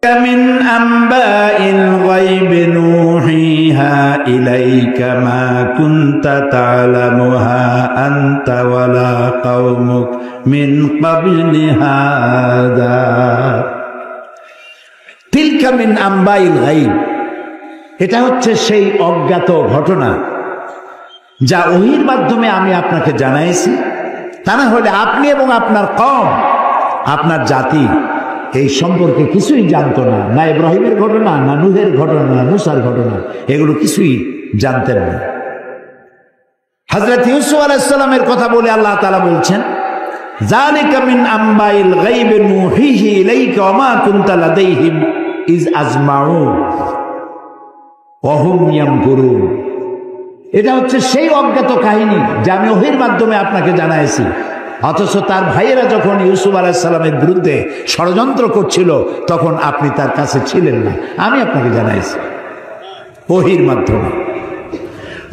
من أنباء الغيب نوحيها إليك ما كنت تعلمها أنت ولا قومك من قبل هذا تلك من أنباء الغيب এটা হচ্ছে সেই অজ্ঞাত ঘটনা যা ওহীর মাধ্যমে আমি আপনাকে জানাইছি। তা না হলে আপনি এবং আপনার কওম, আপনার জাতি এই সম্পর্কে কিছুই জানতো না। না ইব্রাহিমের ঘটনা, না নূহের ঘটনা, না মুসার ঘটনা, এগুলো কিছুই জানতেন না। হযরত ইউসুফ আলাইহিস সালামের কথা বলে আল্লাহ তাআলা বলছেন, যালিকা মিন আম্বাইল গায়ব নূহিহি ইলাইকা ওয়া মা কুনতা লাদাইহিম ইজ আজমাউ ওয়া হুম ইয়ামকুরুন। এটা হচ্ছে সেই অজ্ঞাত কাহিনী যা আমি ওহীর মাধ্যমে আপনাকে জানাইছি। অথচ তার ভাইয়েরা যখন ইউসুফ আলাইহিস সালামের বিরুদ্ধে ষড়যন্ত্র করছিল তখন আপনি তার কাছে ছিলেন না, আমি আপনাকে জানাইছি ওহীর মাধ্যমে।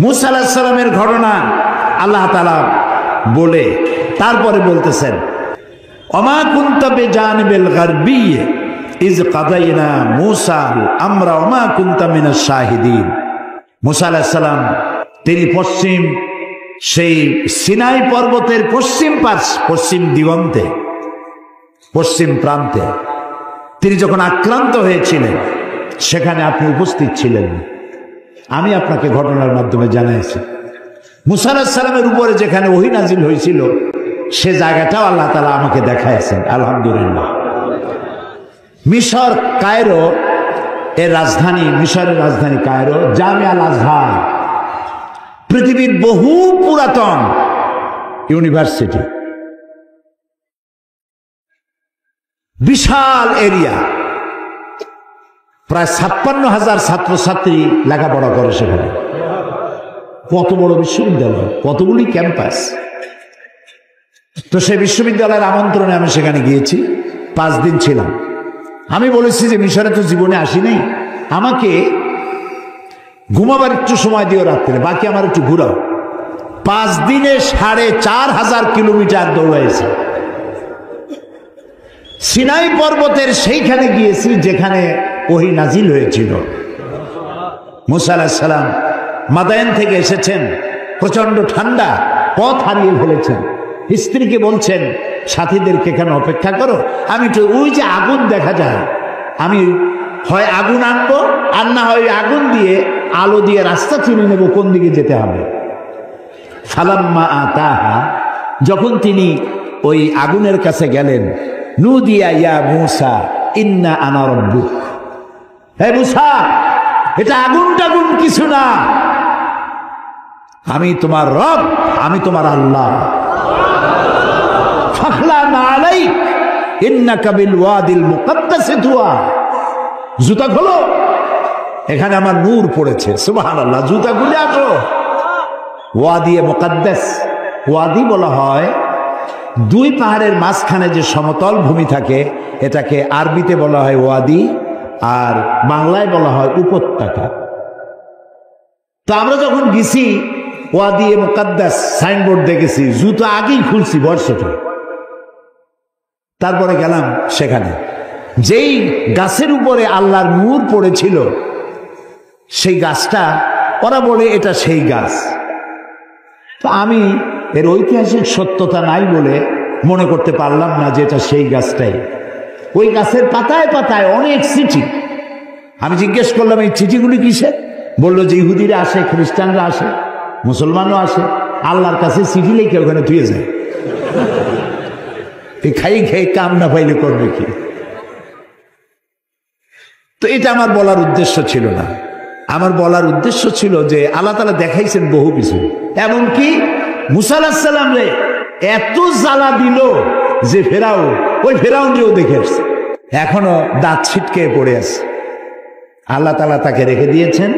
মূসা আলাইহিস সালামের ঘটনা আল্লাহ তাআলা বলে তারপরে বলতেছেন, ওমা কুনতা বিজানিবিল গারবি ইজ কাদাইনা মূসা আমরা ওমা কুনতা মিনাশ শাহিদিন। মূসা আলাইহিস সালাম তিনি পশ্চিম সেই সিনাই পর্বতের পশ্চিম দিগন্তে, পশ্চিম প্রান্তে তিনি যখন আক্রান্ত হয়েছিলেন সেখানে আপনি উপস্থিত ছিলেন। আমি আপনাকে ঘটনার মাধ্যমে জানাইছি। মূসা আলাইহিস সালামের উপরে যেখানে ওহী নাজিল হয়েছিল সে জায়গাটাও আল্লাহ তাআলা আমাকে দেখাইছেন। আলহামদুলিল্লাহ। মিশর কায়রো এর রাজধানী, মিশরের রাজধানী কায়রো, জামিয়া আল আজহার পৃথিবীর বহু পুরাতন ইউনিভার্সিটি, বিশাল এরিয়া, প্রায় 56,000 ছাত্রছাত্রী লেখাপড়া করে সেখানে। কত বড় বিশ্ববিদ্যালয়, কতগুলি ক্যাম্পাস। তো সেই বিশ্ববিদ্যালয়ের আমন্ত্রণে আমি সেখানে গিয়েছি, 5 দিন ছিলাম। আমি বলেছি যে মিশরে তো জীবনে আসি নাই, আমাকে ঘুমাবার একটু সময় দিও রাত্রে, বাকি আমার একটু ঘুরাও। 5 দিনে 4,500 কিলোমিটার দৌড়াইছি। সিনাই পর্বতের সেইখানে গিয়েছি যেখানে ওহী নাজিল হয়েছিল। মূসা আলাইহিস সালাম মাদায়েন থেকে এসেছেন, প্রচন্ড ঠান্ডা, পথ হারিয়ে ফেলেছেন। স্ত্রীকে বলছেন সাথীদেরকে কেন অপেক্ষা করো, আমি একটু ওই যে আগুন দেখা যায়, আমি হয় আগুন আনবো আর না হয় আগুন দিয়ে আলো দিয়ে রাস্তা চিনে নেব কোন দিকে যেতে হবে। ফালাম্মা আতাহা, যখন তিনি ওই আগুনের কাছে গেলেন, নুদিয়া ইয়া মূসা ইন্না আনা রাব্বুক, হে মূসা এটা আগুন টাগুন কিছু না, আমি তোমার রব, আমি তোমার আল্লাহ। ফাখলানা আলাইক ইন্নাকা বিল ওয়াদিল মুকদ্দাস তুয়া, জুতা খোলো, এখানে আমার নূর পড়েছে। সুবহানাল্লাহ। জুতা খুলে আসো। ওয়াদি মুকদ্দাস, ওয়াদি বলা হয় 2 পাহাড়ের মাঝখানে যে সমতল ভূমি থাকে এটাকে আরবিতে বলা হয় ওয়াদি, আর বাংলায় বলা হয় উপত্যকা। তো আমরা যখন গেছি ওয়াদি মুকদ্দাস সাইনবোর্ড দেখেছি, জুতা আগেই খুলছি বর্ষটা। তারপরে গেলাম সেখানে, যেই গাছের উপরে আল্লাহর নূর পড়েছিল সেই গাছটা, ওরা বলে এটা সেই গাছ। তো আমি এর ঐতিহাসিক সত্যতা নাই বলে মনে করতে পারলাম না যে এটা সেই গাছটাই। ওই গাছের পাতায় পাতায় অনেক চিঠি। আমি জিজ্ঞেস করলাম এই চিঠিগুলি কিসের? বললো যে ইহুদিরা আসে, খ্রিস্টানরা আসে, মুসলমানও আসে, আল্লাহর কাছে চিঠি লিখে ওখানে ধুয়ে যায়। এই খাই খাই কাম না পাইলে করবে কি? তো এটা আমার বলার উদ্দেশ্য ছিল না। আমার বলার উদ্দেশ্য ছিল যে আল্লাহ তাআলা দেখাইছেন বহু কিছু, এমনকি মূসা আলাইহিস সালাম রে এত জ্বালা দিল যে ওই ফেরাউনকেও দেখে আসছে, এখনো দাঁত ছিটকে পড়ে আছে। আল্লাহ তাআলা তাকে রেখে দিয়েছেন।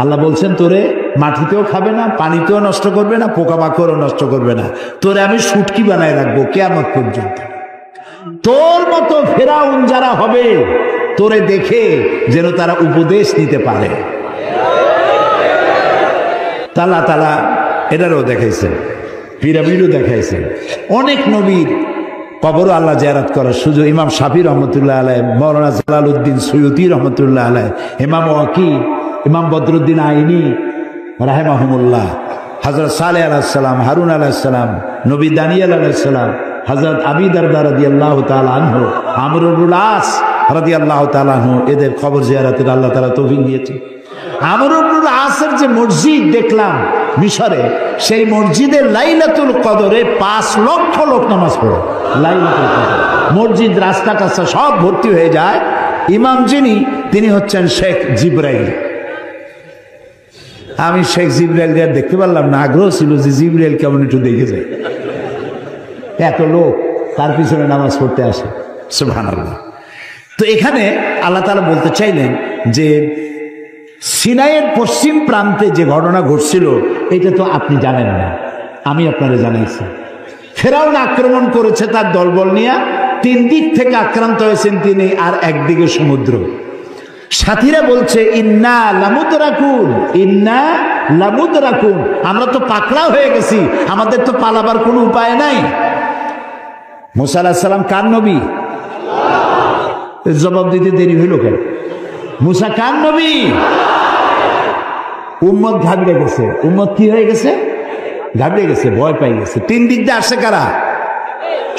আল্লাহ বলছেন তোরে মাটিতেও খাবে না, পানিতেও নষ্ট করবে না, পোকামাকড়ও নষ্ট করবে না, তোরে আমি শুটকি বানায় রাখবো কিয়ামত পর্যন্ত। তোর মতো ফেরাউন যারা হবে তোরে দেখে যেন তারা উপদেশ নিতে পারে। আল্লাহ তাআলা এটারও দেখাইছেন, পিরামিডও দেখাইছেন। অনেক নবীর কবরও আল্লাহ জিয়ারত করার সুযোগ ইমাম শাফি রহমতুল্লাহ আলাইহ, মৌলানা জালালউদ্দিন সৈয়দী রহমতুল্লাহ আলাইহ, ইমাম ওয়াকি, ইমাম বদরুদ্দিন আইনি রাহিমাহুমুল্লাহ, হযরত সালেহ আলাইহিস সালাম, হারুন আলাইহিস সালাম, নবী দানিয়েল আলাইহিস সালাম, হযরত আবি দারদা রাদিয়াল্লাহু তাআলা আনহু, আমর ইবনুল আস রাদিয়াল্লাহু তাআলা আনহু, এদের কবর জিয়ারতের আল্লাহ তাআলা তৌফিক দিয়েছেন। আমর ইবনুল আসের যে মসজিদ দেখলাম মিশরে, সেই মসজিদে লাইলাতুল কদরে 5 লক্ষ লোক নামাজ পড়ে। লাইলাতুল কদর মসজিদ, রাস্তা টাস্তা সব ভর্তি হয়ে যায়। ইমাম যিনি, তিনি হচ্ছেন শেখ জিবরাইল। আমি শেখ জিবরাইল দেখতে পারলাম না, আগ্রহ ছিল যে জিবরাইল কেমন একটু দেখে যায়। এত লোক তার পিছনে নামাজ পড়তে আসে, সুবহানাল্লাহ। তো এখানে আল্লাহ তাআলা বলতে চাইলেন যে সিনাইয়ের পশ্চিম প্রান্তে যে ঘটনা ঘটছিল, এটা তো আপনি জানেন না, আমি আপনারা জানাইছি। ফেরাউন আক্রমণ করেছে তার দলবল নিয়ে, 3 দিক থেকে আক্রান্ত হয়েছেন তিনি, আর একদিকে সমুদ্র। সাথীরা বলছে ইন্না লামুদরাকুন, ইন্না লামুদরাকুন, আমরা তো পাকড়া হয়ে গেছি, আমাদের তো পালাবার কোনো উপায় নাই। মুসা আলাইহিস সালাম কার নবী? জবাব দিতে দেরি হইল কেন? মুসা কার নবী? উম্মত ঘাবড়ে গেছে। উম্মত কি হয়ে গেছে? ঘাবড়ে গেছে, ভয় পাই গেছে। 3 দিক দিয়ে আসে কারা?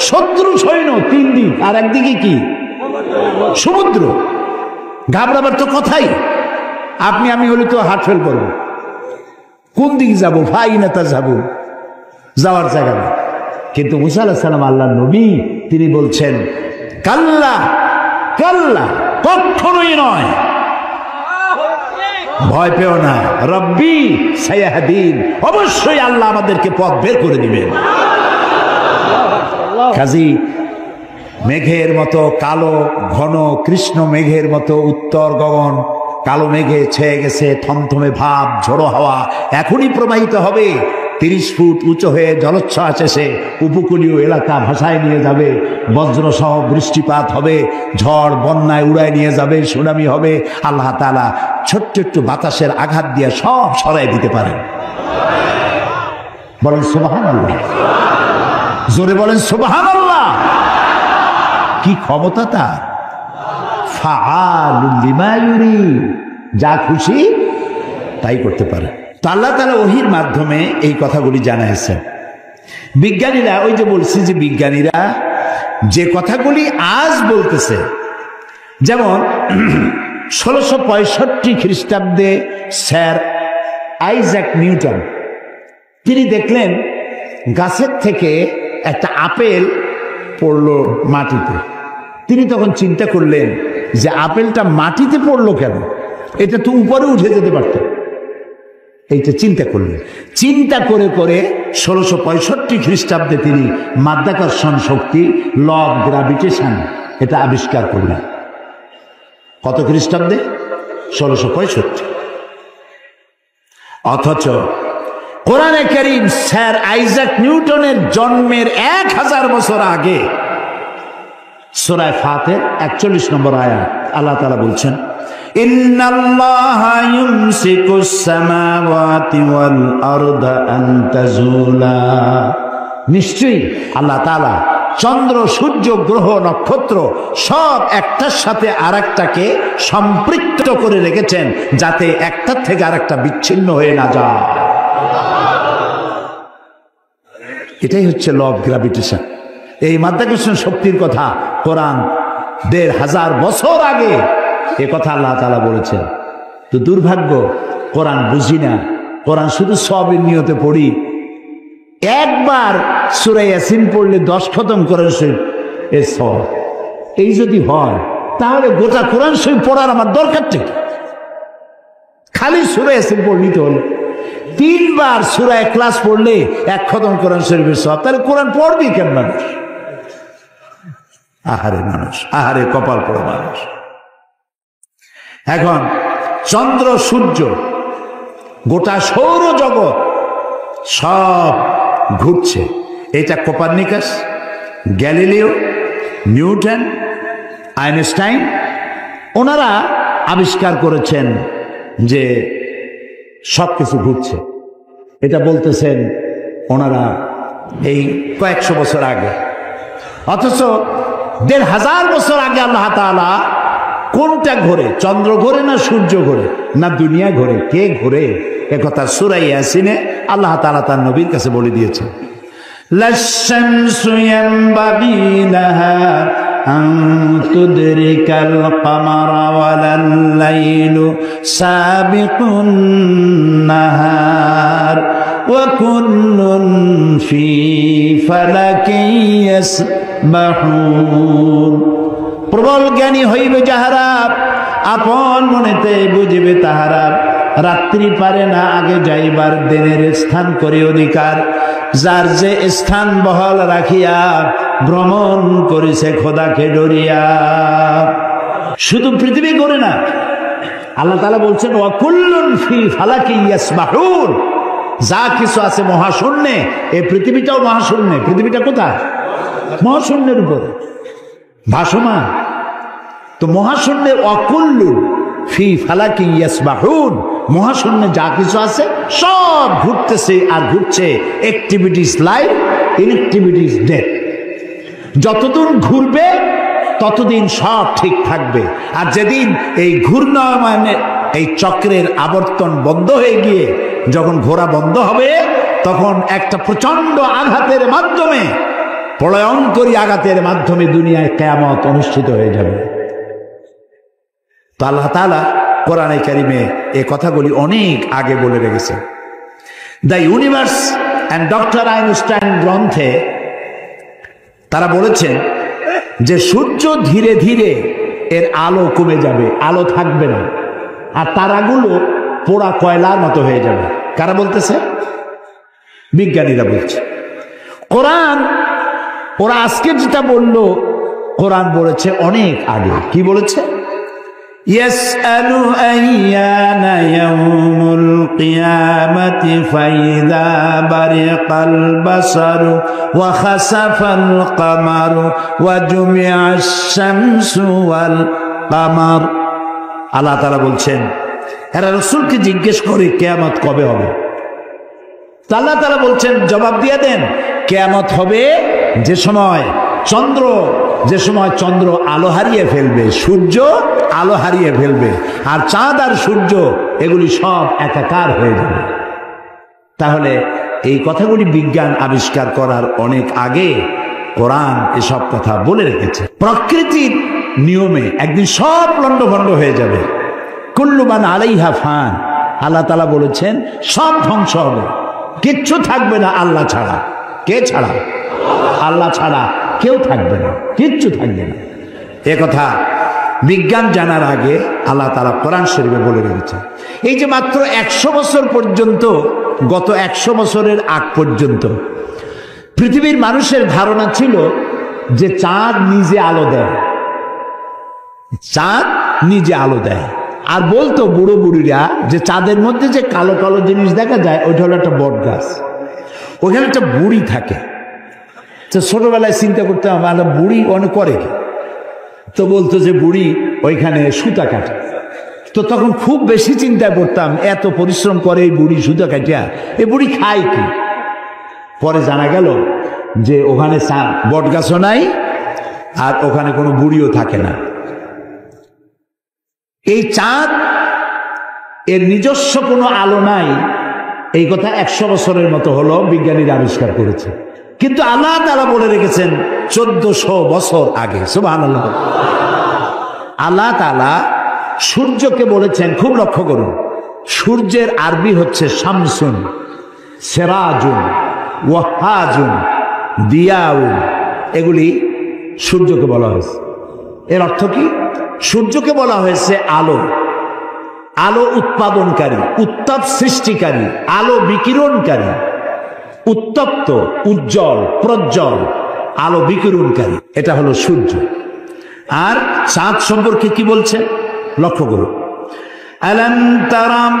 শত্রু সৈন্য 3 দিক, আর একদিকে কি? সমুদ্র। ঘাবড়াবার তো কথাই, আপনি আমি হলে তো হার্ট ফেল করবো। কোন দিকে যাবো? ভাই না তা যাবো, যাওয়ার জায়গা না। কিন্তু মুসা আলাইহিস সালাম আল্লাহর নবী, তিনি বলছেন কাল্লা কাল্লা, কখনোই নয়, ভয় পেও না, রব্বি সায়াহদিন, অবশ্যই আল্লাহ আমাদেরকে পথ বের করে দিবেন। কাজী মেঘের মতো কালো ঘন কৃষ্ণ মেঘের মতো উত্তর গগন কালো মেঘে ছেয়ে গেছে, থমথমে ভাব, ঝোড়ো হাওয়া এখনই প্রবাহিত হবে। 30 ফুট উঁচু হয়ে জলোচ্ছ্বাস এসে উপকূলীয় এলাকা ভাসায় নিয়ে যাবে, বজ্রসহ বৃষ্টিপাত হবে, ঝড় বন্যায় উড়ায় নিয়ে যাবে, সুনামি হবে। আল্লাহ তাআলা ছোট্ট একটু বাতাসের আঘাত দিয়ে সব সরাই দিতে পারেন। বলেন সুবহানাল্লাহ, জোরে বলেন সুবহানাল্লাহ। কি ক্ষমতা তার! ফাআলুল লিমা ইউরিদ, যা খুশি তাই করতে পারে। তো আল্লাহ তাআলা ওহীর মাধ্যমে এই কথাগুলি জানাইছেন। বিজ্ঞানীরা, ওই যে বলছি যে বিজ্ঞানীরা যে কথাগুলি আজ বলতেছে, যেমন 1665 খ্রিস্টাব্দে স্যার আইজ্যাক নিউটন, তিনি দেখলেন গাছের থেকে একটা আপেল পড়লো মাটিতে। তিনি তখন চিন্তা করলেন যে আপেলটা মাটিতে পড়লো কেন, এটা তো উপরে উঠে যেতে পারত। এইটা চিন্তা করলেন। চিন্তা করে করে 1665 খ্রিস্টাব্দে তিনি মাধ্যাকর্ষণ শক্তি, ল অফ গ্রাভিটেশন, এটা আবিষ্কার করলেন। কত খ্রিস্টাব্দে? 1665। অথচ কোরআনে কারীম স্যার আইজ্যাক নিউটনের জন্মের 1000 বছর আগে সূরা ফাতির 41 নম্বর আয়াত আল্লাহ তাআলা বলছেন, ইন্নাল্লাহা ইউমসিকুস সামাওয়াতি ওয়াল আরদা আন তাজুলা, নিশ্চয়ই আল্লাহ তাআলা চন্দ্র, সূর্য, গ্রহ, নক্ষত্র সব একটার সাথে আরেকটাকে সম্পৃক্ত করে রেখেছেন, যাতে একটার থেকে আরেকটা বিচ্ছিন্ন হয়ে না যায়। এটাই হচ্ছে ল অফ গ্রাভিটেশন। এই মাধ্যাকর্ষণ শক্তির কথা কোরআন 1500 বছর আগে এ কথা আল্লাহ তাআলা বলেছেন। তো দুর্ভাগ্য, কোরআন বুঝি না, কোরআন শুধু সবের নিয়তে পড়ি। একবার সূরা ইয়াসিন পড়লে 10 খতম করেন এর সব। এই যদি হয় তাহলে গোটা কোরআন শরীফ পড়ার আমার দরকার ঠিক, খালি সূরা ইয়াসিন পড়লি তো হলো। 3 বার সূরা ইখলাস পড়লে 1 খতম কোরআন শরীফের সব। তাহলে কোরআন পড়বি কেন মানুষ? আহারে মানুষ, আহারে কপাল পড়া মানুষ। এখন চন্দ্র, সূর্য, গোটা সৌরজগৎ সব ঘুরছে। এটা কোপার্নিকাস, গ্যালিলিও, নিউটন, আইনস্টাইন, ওনারা আবিষ্কার করেছেন যে সবকিছু ঘুরছে। এটা বলতেছেন ওনারা এই কয়েকশো বছর আগে। অথচ ১৫০০ বছর আগে আল্লাহ তাআলা কোনটা ঘোরে? চন্দ্র ঘোরে না সূর্য ঘোরে না দুনিয়া ঘোরে? কে ঘোরে? একথা সূরা ইয়াসিনে আল্লাহ তাআলা তার নবীর কাছে বলে দিয়েছেন। লাশ-শামসু ইয়ানবাগি লাহা আন তুদরিকাল কামারা ওয়ালাল লাইলু সাবিকুন নাহার ওয়া কুল্লুন ফি ফালাকিন ইয়াসবাহুন। প্রবল জ্ঞানী হইবে যাহারা, আপন মনেতে বুঝিবে তাহারা, রাত্রি পারে না আগে যাইবার দিনের স্থান করে অধিকার। যার যে স্থান বহাল রাখিয়া ভ্রমণ করেছে খোদাকে ডরিয়া। শুধু পৃথিবী করে না, আল্লাহ তাআলা বলছেন ওয়া কুল্লুন ফি ফালাকিন ইয়াসবাহুন। যা কিছু আছে মহাশূন্যে, এই পৃথিবীটাও মহাশূন্যে। পৃথিবীটা কোথায়? মহাশূন্যের উপরে ভাসমান। তো মহাশূন্যে অকুল্লুন ফি ফালাকিন ইয়াসবাহুন, মহাশূন্যে যা কিছু আছে সব ঘুরতেছে আর ঘুরছে। Activity is life, inactivity is death. যতদিন ঘুরবে ততদিন সব ঠিক থাকবে। আর যেদিন এই ঘূর্ণায়মানের এই চক্রের আবর্তন বন্ধ হয়ে গিয়ে যখন ঘোরা বন্ধ হবে, তখন একটা প্রচন্ড আঘাতের মাধ্যমে, প্রলয়ঙ্করী আঘাতের মাধ্যমে দুনিয়ায় কিয়ামত অনুষ্ঠিত হয়ে যাবে। তো আল্লাহ তাআলা কোরআনে কারিমে এই কথাগুলি অনেক আগে বলে রেখেছেন। The universe and doctor Einstein গ্রন্থে তারা বলেছেন যে সূর্য ধীরে ধীরে এর আলো কমে যাবে, আলো থাকবে না, আর তারাগুলো পোড়া কয়লার মতো হয়ে যাবে। কারা বলতেছে? বিজ্ঞানীরা বলছে। কোরআন, ওরা আজকে যেটা বললো, কোরআন বলেছে অনেক আগে। কি বলেছে? ইয়াসআলু আইয়ানা ইয়াউমুল কিয়ামাতি ফাইযা বারিকাল বাসারু ওয়া খাসাফাল কামারু ওয়া জুমিআশ শামসু ওয়াল কামার। আল্লাহ তাআলা বলছেন এরা রাসূলকে জিজ্ঞেস করে কিয়ামত কবে হবে। আল্লাহ তাআলা বলছেন জবাব দিয়ে দেন, কিয়ামত হবে যে সময় চন্দ্র আলো হারিয়ে ফেলবে, সূর্য আলো হারিয়ে ফেলবে, আর চাঁদ আর সূর্য এগুলি সব একাকার হয়ে যাবে। তাহলে এই কথাগুলি বিজ্ঞান আবিষ্কার করার অনেক আগে কোরআন এসব কথা বলে রেখেছে। প্রকৃতির নিয়মে একদিন সব লন্ডভন্ড হয়ে যাবে। কুল্লু মান আলাইহা ফান। আল্লাহ তাআলা বলেছেন সব ধ্বংস হবে, কিচ্ছু থাকবে না আল্লাহ ছাড়া। কে ছাড়া? আল্লাহ ছাড়া কেউ থাকবে না, কিচ্ছু থাকবে না। এ কথা বিজ্ঞান জানার আগে আল্লাহ তাআলা কোরআন শরীফে বলে রেখেছেন। এই যে মাত্র 100 বছর পর্যন্ত, গত 100 বছরের আগ পর্যন্ত পৃথিবীর মানুষের ধারণা ছিল যে চাঁদ নিজে আলো দেয়, চাঁদ নিজে আলো দেয়। আর বলতো বুড়ো বুড়িরা যে চাঁদের মধ্যে যে কালো কালো জিনিস দেখা যায় ওইটা হলো একটা বট গাছ, ওইখানে একটা বুড়ি থাকে। তো ছোটবেলায় চিন্তা করতে হবে বুড়ি অনেক করে কি, তো বলতো যে বুড়ি ওইখানে সুতা কাটে। তো তখন খুব বেশি চিন্তায় পড়তাম, এত পরিশ্রম করে এই বুড়ি সুতা কাটিয়া, এই বুড়ি খায় কি? পরে জানা গেল যে ওখানে বট গাছও নাই আর ওখানে কোনো বুড়িও থাকে না। এই চাঁদ এর নিজস্ব কোনো আলো নাই, এই কথা 100 বছরের মতো হলো বিজ্ঞানীরা আবিষ্কার করেছে। কিন্তু আল্লাহ তাআলা বলে রেখেছেন 1400 বছর আগে। সুবহানাল্লাহ। আল্লাহ তাআলা সূর্যকে বলেছেন, খুব লক্ষ্য করুন, সূর্যের আরবি হচ্ছে শামসুন, সিরাজুন, ওয়াহাজুন, দিয়াউন। এগুলি সূর্যকে বলা হয়েছে। এর অর্থ কি? সূর্যকে বলা হয়েছে আলো, আলো উৎপাদনকারী, উত্তাপ সৃষ্টিকারী, আলো বিকিরণকারী, উত্তপ্ত, উজ্জ্বল, প্রজ্জ্বল, আলো বিকিরণকারী, এটা হলো সূর্য। আর চাঁদ সম্পর্কে কি বলছে লক্ষ্য করুন। আলাম তারাম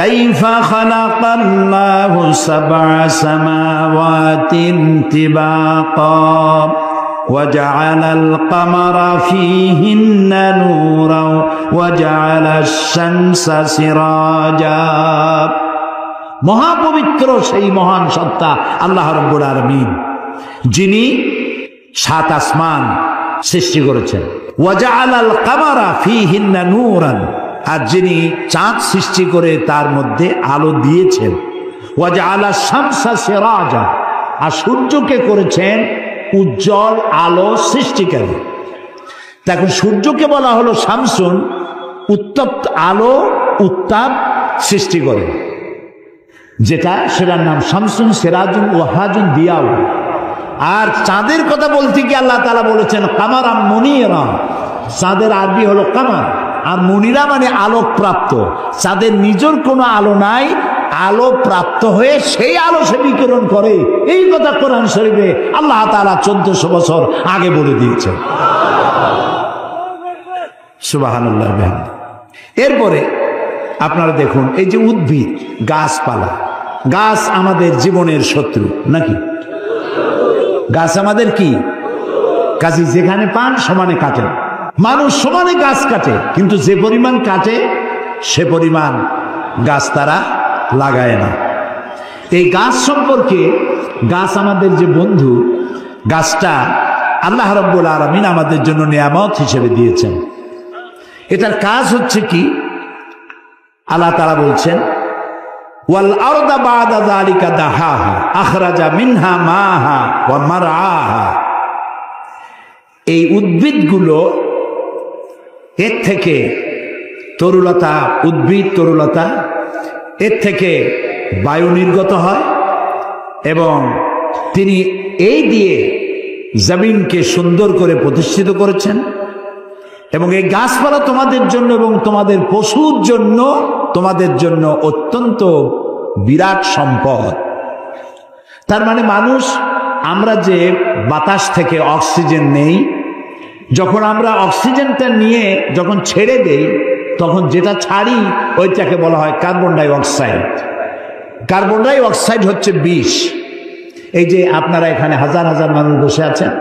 কাইফা খালাকাল্লাহু সাবআ সামাওয়াতিন তিবাকা وجعل القمر فيهن نورا وجعل الشمس سراجا। মহাপবিত্র সেই মহান সত্তা আল্লাহ রাব্বুল আলামিন, যিনি সাত আসমান সৃষ্টি করেছেন। ওয়াজআলাল কামারা ফীহিন্না নূরান, আর যিনি চাঁদ সৃষ্টি করে তার মধ্যে আলো দিয়েছেন। ওয়াজআলাশ শামসা সিরাজা, আর সূর্যকে করেছেন উজ্জ্বল আলো সৃষ্টিকারী। দেখুন সূর্যকে বলা হলো শামসুন, উত্তপ্ত আলো, উত্তাপ সৃষ্টি করে যেটা, সেটার নাম শামসুন সিরাজুন ওয়াহাজুন দিয়াউ। আর চাঁদের কথা বলতে গিয়ে আল্লাহ তাআলা বলেছেন কামারাম মুনিরা, চাঁদের আরবি হলো কামার, আর মুনিরা মানে আলোক প্রাপ্ত। চাঁদের নিজের কোনো আলো নাই, আলো প্রাপ্ত হয়ে সেই আলো সে বিকিরণ করে। এই কথা কোরআন শরীফে আল্লাহ তাআলা 1400 বছর আগে বলে দিয়েছেন। সুবহানাল্লাহ। এরপরে আপনারা দেখুন, এই যে উদ্ভিদ, গাছপালা, গাছ আমাদের জীবনের শত্রু নাকি? গাছ আমাদের কি? কাজী যেখানে পান সমানে কাটেন। মানুষ সমানে গাছ কাটে, কিন্তু যে পরিমাণ কাটে সে পরিমাণ গাছ তারা লাগায় না। এই গাছ সম্পর্কে, গাছ আমাদের যে বন্ধু, গাছটা আল্লাহ রাব্বুল আলামিন আমাদের জন্য নিয়ামত হিসেবে দিয়েছেন। এটার কাজ হচ্ছে কি? আল্লাহ তাআলা বলছেন ওয়াল আরদা বা'দা যালিকা দাহাহা আখরাজা মিনহা মাহা ওয়া মারআহা। এই উদ্ভিদগুলো, এর থেকে তরুলতা, উদ্ভিদ তরুলতা, এর থেকে বায়ু নির্গত হয় এবং তিনি এই দিয়ে জমিনকে সুন্দর করে প্রতিষ্ঠিত করেছেন। এবং এই গাছপালা তোমাদের জন্য এবং তোমাদের পশুর জন্য, তোমাদের জন্য অত্যন্ত বিরাট সম্পদ। তার মানে মানুষ, আমরা যে বাতাস থেকে অক্সিজেন নেই, যখন আমরা অক্সিজেনটা নিয়ে যখন ছেড়ে দেই, তখন যেটা ছাড়ি ওইটাকে বলা হয় carbon die oxide. Carbon die oxide হচ্ছে বিষ। এই যে আপনারা এখানে হাজার হাজার মানুষ বসে আছেন,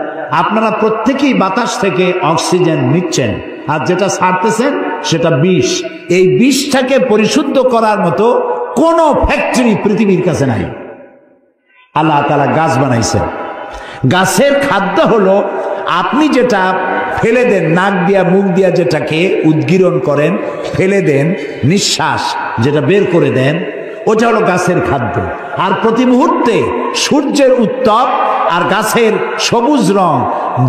আপনারা প্রত্যেকেই বাতাস থেকে অক্সিজেন নিচ্ছেন, আর যেটা ছাড়তেছেন সেটা বিষ। এই বিষটাকে পরিশুদ্ধ করার মতো কোনো ফ্যাক্টরি পৃথিবীর কাছে নাই। আল্লাহ তাআলা গাছ বানাইছেন। গাছের খাদ্য হলো, আপনি যেটা ফেলে দেন, নাক দিয়া মুখ দিয়া যেটাকে উদ্গীরণ করেন, ফেলে দেন, নিঃশ্বাস যেটা বের করে দেন, ওটা হলো গাছের খাদ্য। আর প্রতি মুহূর্তে সূর্যের উত্তাপ আর গাছের সবুজ রং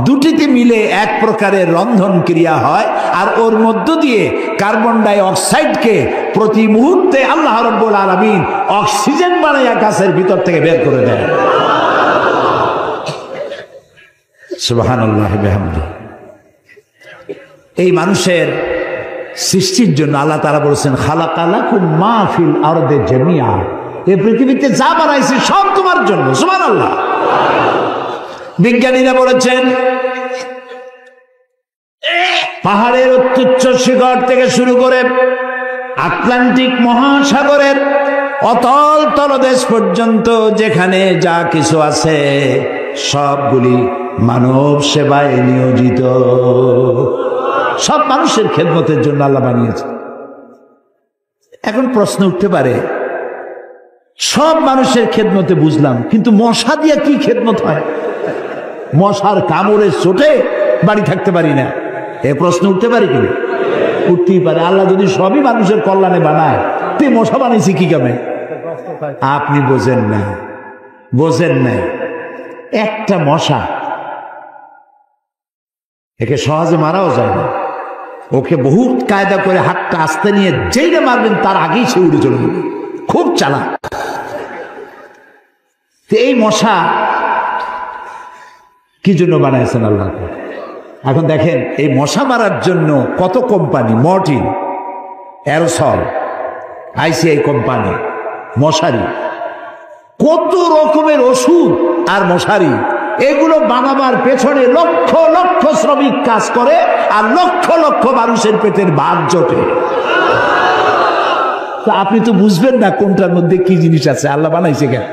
দুটিতে মিলে এক প্রকারের রন্ধন ক্রিয়া হয়, আর ওর মধ্য দিয়ে কার্বন ডাই অক্সাইডকে প্রতি মুহূর্তে আল্লাহ রাব্বুল আলামিন অক্সিজেন বানাইয়া গাছের ভিতর থেকে বের করে দেয়। সুবহানাল্লাহি বিহামদিহি। এই মানুষের সৃষ্টির জন্য আল্লাহ তাআলা বলেছেন খালাকালাকুম মা ফিল আরদি জামিআ, এই পৃথিবীতে যা বানাইছে সব তোমার জন্য। সুবহানাল্লাহ। বিজ্ঞানীরা বলেছেন পাহাড়ের অত্যুচ্চ শিখর থেকে শুরু করে আটলান্টিক মহাসাগরের অতল তলদেশ পর্যন্ত যেখানে যা কিছু আছে সবগুলি মানব সেবায় নিয়োজিত, সব মানুষের খেদমতের জন্য আল্লাহ বানিয়েছে। এখন প্রশ্ন উঠতে পারে, সব মানুষের খেদমতে বুঝলাম, কিন্তু মশা দিয়া কি খেদমত হয়? মশার কামড়ে চোটে বাড়ি থাকতে পারি না, এ প্রশ্ন উঠতে পারে কি? উঠতেই পারে। আল্লাহ যদি সবই মানুষের কল্যাণে বানায়, তুই মশা বানাইছি কি কামে? আপনি বোঝেন না, বোঝেন না। একটা মশা, একে সহজে মারাও যায় না। ওকে বহুত কায়দা করে হাতটা আস্তে নিয়ে যেইটা মারবেন তার আগেই সে উড়ে চলে যাবে, খুব চালাক। এই মশা কি জন্য বানাইছেন আল্লাহ? এখন দেখেন, এই মশা মারার জন্য কত company, Mortein, aerosol, ICI company, মশারি, কত রকমের ওষুধ আর মশারি, এগুলো বানাবার পেছনে লক্ষ লক্ষ শ্রমিক কাজ করে, আর লক্ষ লক্ষ মানুষের পেটের ভাত জোটে। আপনি তো বুঝবেন না কোনটার মধ্যে কি জিনিস আছে, আল্লাহ বানাইছে কেন?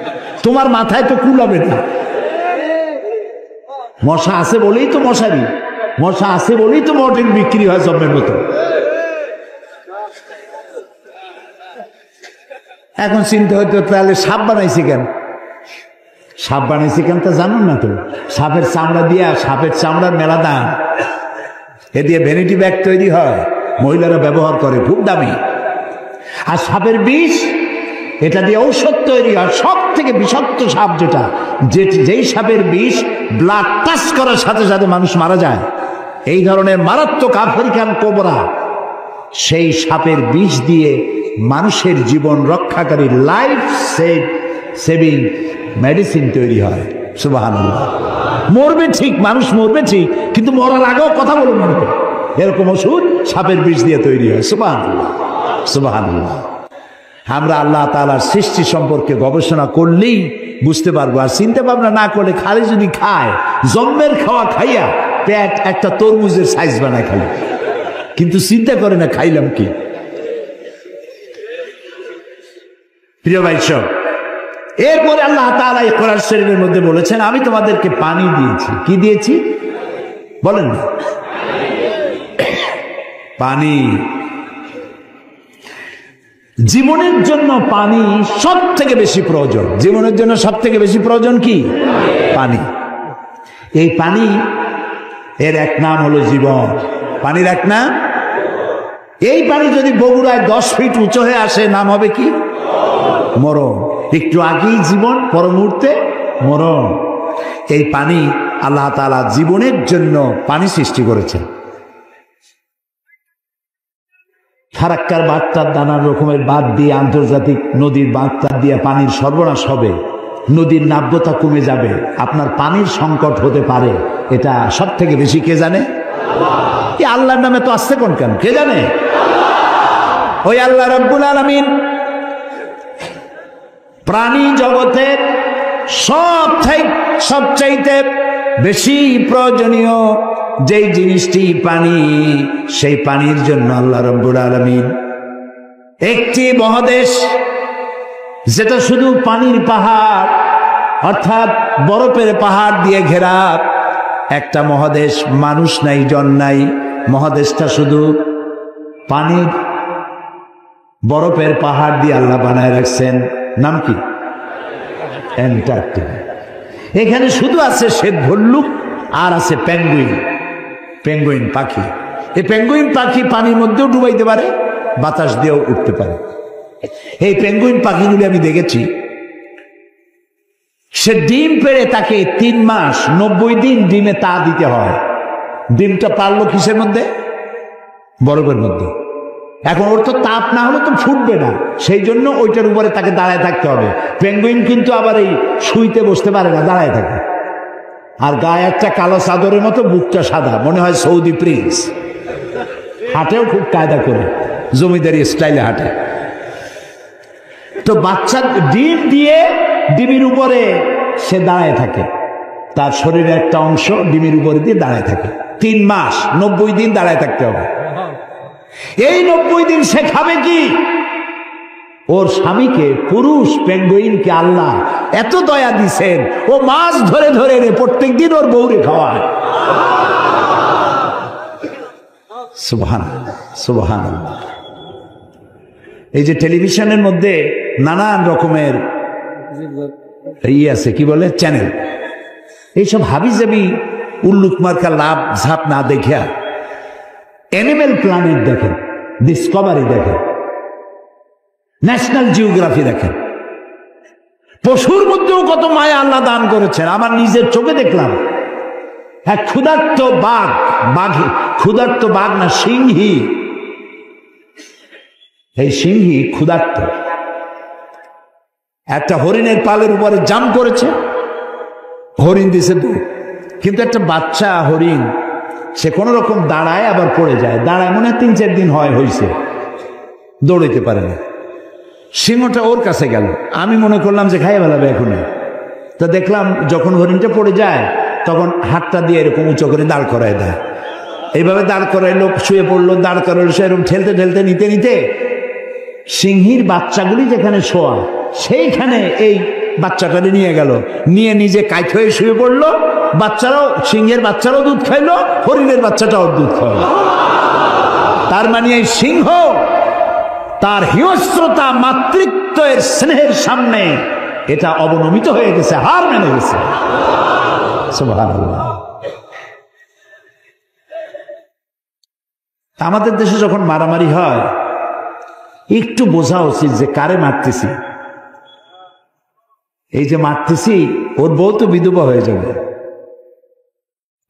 তোমার মাথায় তো কুলাবে না। মশা আছে বলেই তো মশারি, মশা আছে বলেই তো মর্টিন বিক্রি হয় জমের মতো। এখন চিন্তা হইতে, তাহলে সাপ বানাইছে কেন? সাপ বানাইছে কেন তা জানুন না তো? সাপের চামড়া দিয়া, সাপের চামড়ার মেলা দাম, এ দিয়ে ভ্যানিটি ব্যাগ তৈরি হয়, মহিলারা ব্যবহার করে, খুব দামি। আর সাপের বিষ, এটা দিয়ে ঔষধ তৈরি হয়। সব থেকে বিষাক্ত সাপ যেটা, যেই সাপের বিষ ব্লাড টাচ করার সাথে সাথে মানুষ মারা যায়, এই ধরনের মারাত্মক আফ্রিকান কোবরা, সেই সাপের বিষ দিয়ে মানুষের জীবন রক্ষাকারী লাইফ সেভিং মেডিসিন তৈরি হয়। সুবহানাল্লাহ। মরবে ঠিক, মানুষ মরবে ঠিক, কিন্তু মরার আগেও কথা বলে মরবে, এরকম ওষুধ সাপের বিষ দিয়ে তৈরি হয়। সুবহানাল্লাহ, সুবহানাল্লাহ। আমরা আল্লাহ তাআলার সৃষ্টি সম্পর্কে গবেষণা করলেই বুঝতে পারবো। আর চিন্তা ভাবনা না করলে, খালি যদি খায়, জন্মের খাওয়া খাইয়া পেট একটা তরমুজের সাইজ বানায় খালি, কিন্তু চিন্তা করে না খাইলাম কি। প্রিয় ভাই সব, এরপরে আল্লাহ তাআলা এই কোরআন শরীফের মধ্যে বলেছেন, আমি তোমাদেরকে পানি দিয়েছি। কি দিয়েছি বলেন না? পানি। জীবনের জন্য পানি সব থেকে বেশি প্রয়োজন। জীবনের জন্য সব থেকে বেশি প্রয়োজন কি? পানি। এই পানি এর এক নাম হলো জীবন। পানির এক নাম, এই পানি যদি বগুড়ায় 10 ফিট উঁচু হয়ে আসে, নাম হবে কি? মরণ। একটু আগেই জীবন, পর মুহূর্তে মরণ। এই পানি আল্লাহ তাআলা জীবনের জন্য পানি সৃষ্টি করেছেন। ফারাক্কার বাঁধটার নানা রকমের বাঁধ দিয়ে, আন্তর্জাতিক নদীর বাঁধটার দিয়ে পানির সর্বনাশ হবে, নদীর নাব্যতা কমে যাবে, আপনার পানির সংকট হতে পারে। এটা সব থেকে বেশি কে জানে? এই আল্লাহর নামে তো আসছে কোন কেন, কে জানে? ওই আল্লাহ রাব্বুল আলামিন প্রাণী জগতের সবচাইতে বেশি প্রয়োজনীয় যেই জিনিসটি পানি, সেই পানির জন্য আল্লাহ রাব্বুল আলামিন একটি মহাদেশ, যেটা শুধু পানির পাহাড় অর্থাৎ বরফের পাহাড় দিয়ে ঘেরা একটা মহাদেশ, মানুষ নাই, জন নাই, মহাদেশটা শুধু পানির বরফের পাহাড় দিয়ে আল্লাহ বানায় রাখছেন। নাম কি? অ্যান্টার্কটিকা। এখানে শুধু আছে শ্বেত ভল্লুক আর আছে পেঙ্গুইন। পেঙ্গুইন পাখি। এই পেঙ্গুইন পাখি পানির মধ্যেও ডুবাইতে পারে, বাতাস দিয়েও উঠতে পারে। এই পেঙ্গুইন পাখিগুলি আমি দেখেছি, সে ডিম পেড়ে তাকে 3 মাস 90 দিন ডিমে তা দিতে হয়। ডিমটা পারলো কিসের মধ্যে? বরফের মধ্যে। এখন ওর তো তাপ না হলে তো ফুটবে না, সেই জন্য ওইটার উপরে তাকে দাঁড়ায় থাকতে হবে। পেঙ্গুইন কিন্তু আবার এই শুইতে বসতে পারে না, দাঁড়ায় থাকে। আর গায়ে একটা কালো চাদরের মতো, বুকটা সাদা, মনে হয় সৌদি প্রিন্স। হাঁটেও খুব কায়দা করে, জমিদারি স্টাইলে হাঁটে। তো বাচ্চা ডিম দিয়ে ডিমের উপরে সে দাঁড়ায় থাকে, তার শরীরের একটা অংশ ডিমের উপরে দিয়ে দাঁড়ায় থাকে। 3 মাস 90 দিন দাঁড়ায় থাকতে হবে। এই 90 দিন সে খাবে কি? ওর স্বামীকে, পুরুষ পেঙ্গুইনকে আল্লাহ এত দয়া দিছেন, ও মাছ ধরে ধরে প্রত্যেক দিন ওর বউরে খাওয়ায়। সুবহানাল্লাহ, সুবহানাল্লাহ। এই যে টেলিভিশনের মধ্যে নানান রকমের আছে, কি বলে, চ্যানেল, এইসব হাবিজাবি উল্লুক মার্কা লাভ ঝাপ না দেখিয়া অ্যানিমেল প্ল্যানেট দেখেন, ডিসকভারি দেখেন, ন্যাশনাল জিওগ্রাফি দেখেন। পশুর মধ্যেও কত মায়া আল্লাহ দান করেছেন। আমার নিজের চোখে দেখলাম এক ক্ষুধার্ত বাঘ, ক্ষুধার্ত বাঘ না, সিংহী। এই সিংহী ক্ষুধার্ত, একটা হরিণের পালের উপরে জাম্প করেছে, হরিণ দিছে তো, কিন্তু একটা বাচ্চা হরিণ সে কোন রকম দাঁড়ায়, আবার পড়ে যায়। দাঁড়ায় মনে হয় 3-4 দিন হয়েছে, দৌড়াইতে পারে না। সিংহটা ওর কাছে গেল, আমি মনে করলাম যে খাইয়ে ফেলাবে এখনই। তো দেখলাম যখন হরিণটা পড়ে যায়, তখন হাতটা দিয়ে এরকম উঁচু করে দাঁড় করায় দেয়। এইভাবে দাঁড় করাইলো, শুয়ে পড়লো, দাঁড় করাইলো, সে এরকম ঠেলতে ঠেলতে নিতে নিতে সিংহীর বাচ্চাগুলি যেখানে শোয়া, সেইখানে এই বাচ্চাটারে নিয়ে গেল, নিয়ে নিজে কাইট হয়ে শুয়ে পড়লো। বাচ্চারাও, সিংহের বাচ্চারাও দুধ খাইলো, হরিণের বাচ্চাটাও দুধ খাইলো। তার মানে এই সিংহ তার হিংস্রতা, মাতৃত্বের স্নেহের সামনে এটা অবনমিত হয়ে গেছে, হার মেনে গেছে। সুবহানাল্লাহ। আমাদের দেশে যখন মারামারি হয় একটু বোঝা উচিত যে কারে মারতেছি। এই যে মারতেছি, ওর বউ তো বিধবা হয়ে যাবে,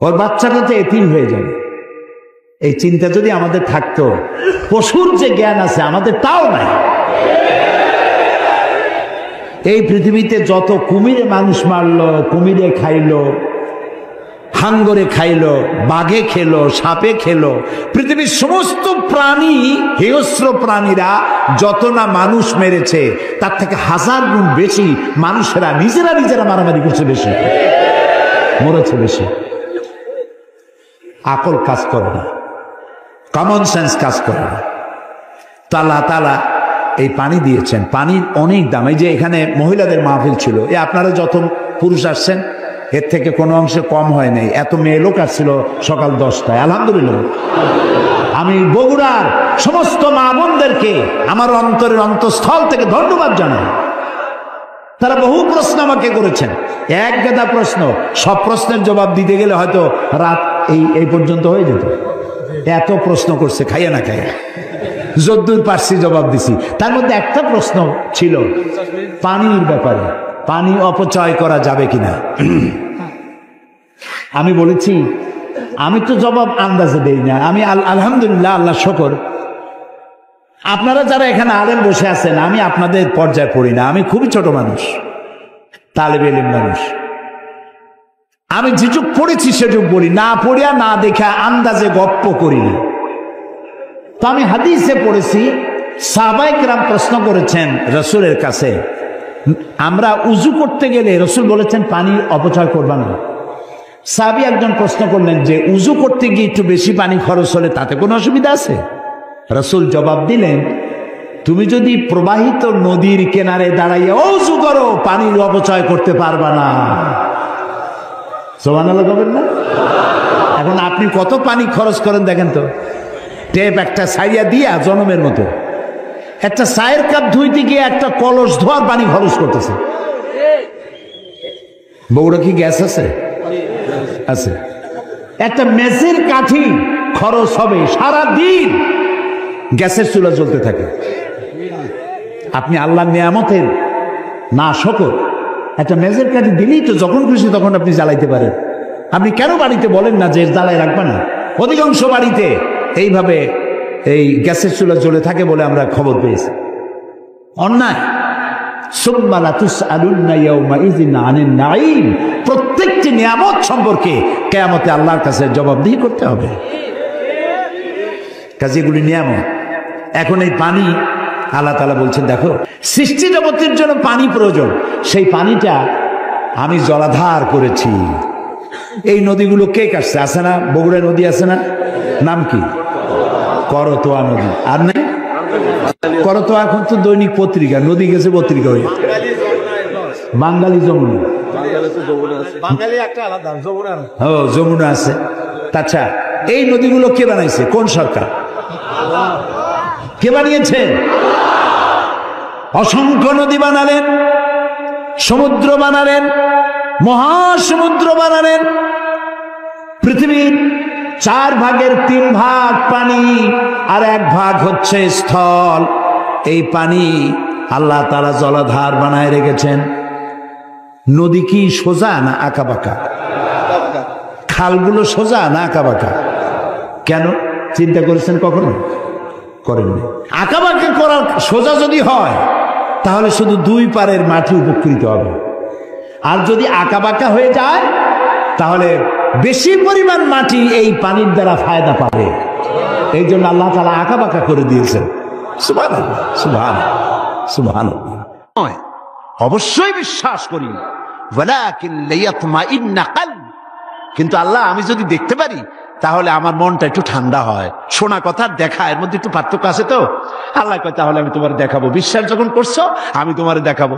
ওর বাচ্চাটা তো এতিম হয়ে যাবে। এই চিন্তা যদি আমাদের থাকতো, পশুর যে জ্ঞান আছে আমাদের তাও নাই। এই পৃথিবীতে যত কুমিরে মানুষ মারলো, কুমিরে খাইলো, হাঙ্গরে খাইলো, বাঘে খেলো, সাপে খেলো, পৃথিবীর সমস্ত প্রাণী, হিংস্র প্রাণীরা যত না মানুষ মেরেছে তার থেকে 1000 গুণ বেশি মানুষেরা নিজেরা মারামারি করছে, বেশি মরেছে, বেশি। আকল কাজ করে না, কমন সেন্স কাজ করে না। তো আল্লাহ তাআলা এই পানি দিয়েছেন, পানির অনেক দাম। এই যে এখানে মহিলাদের মাহফিল ছিল, আপনারা যত পুরুষ আসছেন এর থেকে কোনো অংশে কম হয় নাই। এত মেয়ে লোক আসছিল সকাল 10টায়, আলহামদুলিল্লাহ। আমি বগুড়ার সমস্ত মা বোনদেরকে আমার অন্তরের অন্তঃস্থল থেকে ধন্যবাদ জানাই। তারা বহু প্রশ্ন আমাকে করেছেন, এক গাদা প্রশ্ন, সব প্রশ্নের জবাব দিতে গেলে হয়তো রাত এই পর্যন্ত হয়ে যেত। এত প্রশ্ন করছে, খাইয়া না খাইয়া যদ্দূর পারছি জবাব দিছি। তার মধ্যে একটা প্রশ্ন ছিল পানির ব্যাপারে, পানি অপচয় করা যাবে কিনা। আমি বলেছি আমি তো জবাব আন্দাজে দেই না, আমি আলহামদুলিল্লাহ, আল্লাহ শকর, আপনারা যারা এখানে আলেম বসে আছেন আমি আপনাদের পর্যায়ে পড়ি না, আমি খুবই ছোট মানুষ, তালেবে ইলম মানুষ। আমি যেটুক পড়েছি সেটুক বলি, না পড়িয়া না দেখা আন্দাজে গপ্প করি না। তো আমি হাদিসে পড়েছি, সাহাবায়ে কেরাম প্রশ্ন করেছেন রাসূলের কাছে, আমরা উযু করতে গেলে রাসূল বলেছেন পানি অপচয় করবা না। সাহাবী একজন প্রশ্ন করলেন যে উযু করতে গিয়ে একটু বেশি পানি খরচ হলে তাতে কোনো অসুবিধা আছে? রাসূল জবাব দিলেন, তুমি যদি প্রবাহিত নদীর কিনারে দাঁড়াইয়া উযু করো পানির অপচয় করতে পারবা না। সুবহানাল্লাহ বলবেন না? এখন আপনি কত পানি খরচ করেন দেখেন তো। টেপ একটা ছাইয়া দিয়া জনমের মতো, একটা চায়ের কাপ ধুইতে গিয়ে একটা কলস ধোয়ার পানি খরচ করতেছে। বগুড়া কি গ্যাস আছে? আছে। একটা মেসের কাঠি খরচ হবে সারা দিন, গ্যাসের চুলা জ্বলতে থাকে। আপনি আল্লাহর নিয়ামতের না শকর, একটা মেজের কাঠি দিলেই তো যখন খুশি তখন আপনি জ্বালাইতে পারেন। আপনি কেন বাড়িতে বলেন না যে জ্বালাই রাখবে না? অধিকাংশ বাড়িতে এইভাবে এই গ্যাসের চুলা জ্বলে থাকে বলে আমরা খবর পেয়েছি। অন্যায়। প্রত্যেকটি নিয়ামত সম্পর্কে কিয়ামতে আল্লাহর কাছে জবাবদিহি করতে হবে। কাজেগুলি নিয়ামত। এখন এই পানি আল্লাহ তাআলা বলছেন, দেখো সৃষ্টি জগতের জন্য পানি প্রয়োজন, সেই পানিটা আমি জলাধার করেছি। এই নদীগুলো কে কাটছে? আছে না বগুড়া নদী আছে না, নাম কি? করতোয়া নদী। আর নেই করতোয়া, এখন তো দৈনিক পত্রিকা, নদী গেছে পত্রিকা হয়ে। বাঙালি যমুনা, ও যমুনা আছে। আচ্ছা, এই নদীগুলো কে বানাইছে? কোন সরকার? কে বানিয়েছে? অসংখ্য নদী বানালেন, সমুদ্র বানালেন, মহাসমুদ্র বানালেন। পৃথিবীর 4 ভাগের 3 ভাগ পানি আর 1 ভাগ হচ্ছে স্থল। এই পানি আল্লাহ তাআলা জলাধার বানায় রেখেছেন। নদী কি সোজা না আঁকা বাঁকা? খালগুলো সোজা না আঁকা বাঁকা? কেন চিন্তা করেছেন কখনো? করেননি। আঁকা বাঁকা করার সোজা যদি হয় তাহলে শুধু 2 পারের মাটি উপকৃত হবে, আর যদি আঁকা বাঁকা হয়ে যায় তাহলে বেশি পরিমাণ মাটি এই পানির দ্বারা ফায়দা পাবে। এই জন্য আল্লাহ তাআলা আঁকা বাঁকা করে দিয়েছেন। সুবহানাল্লাহ, সুবহানাল্লাহ, সুবহানাল্লাহ। অবশ্যই বিশ্বাস করি, ওয়ালাকিন লিয়াতমাইন্না কলব, কিন্তু আল্লাহ আমি যদি দেখতে পারি তাহলে আমার মনটা একটু ঠান্ডা হয়। শোনা কথা দেখা, এর মধ্যে একটু পার্থক্য আছে তো। আল্লাহ কয় তাহলে আমি তোমার দেখাবো। বিশ্বাস যখন করছো আমি তোমার দেখাবো।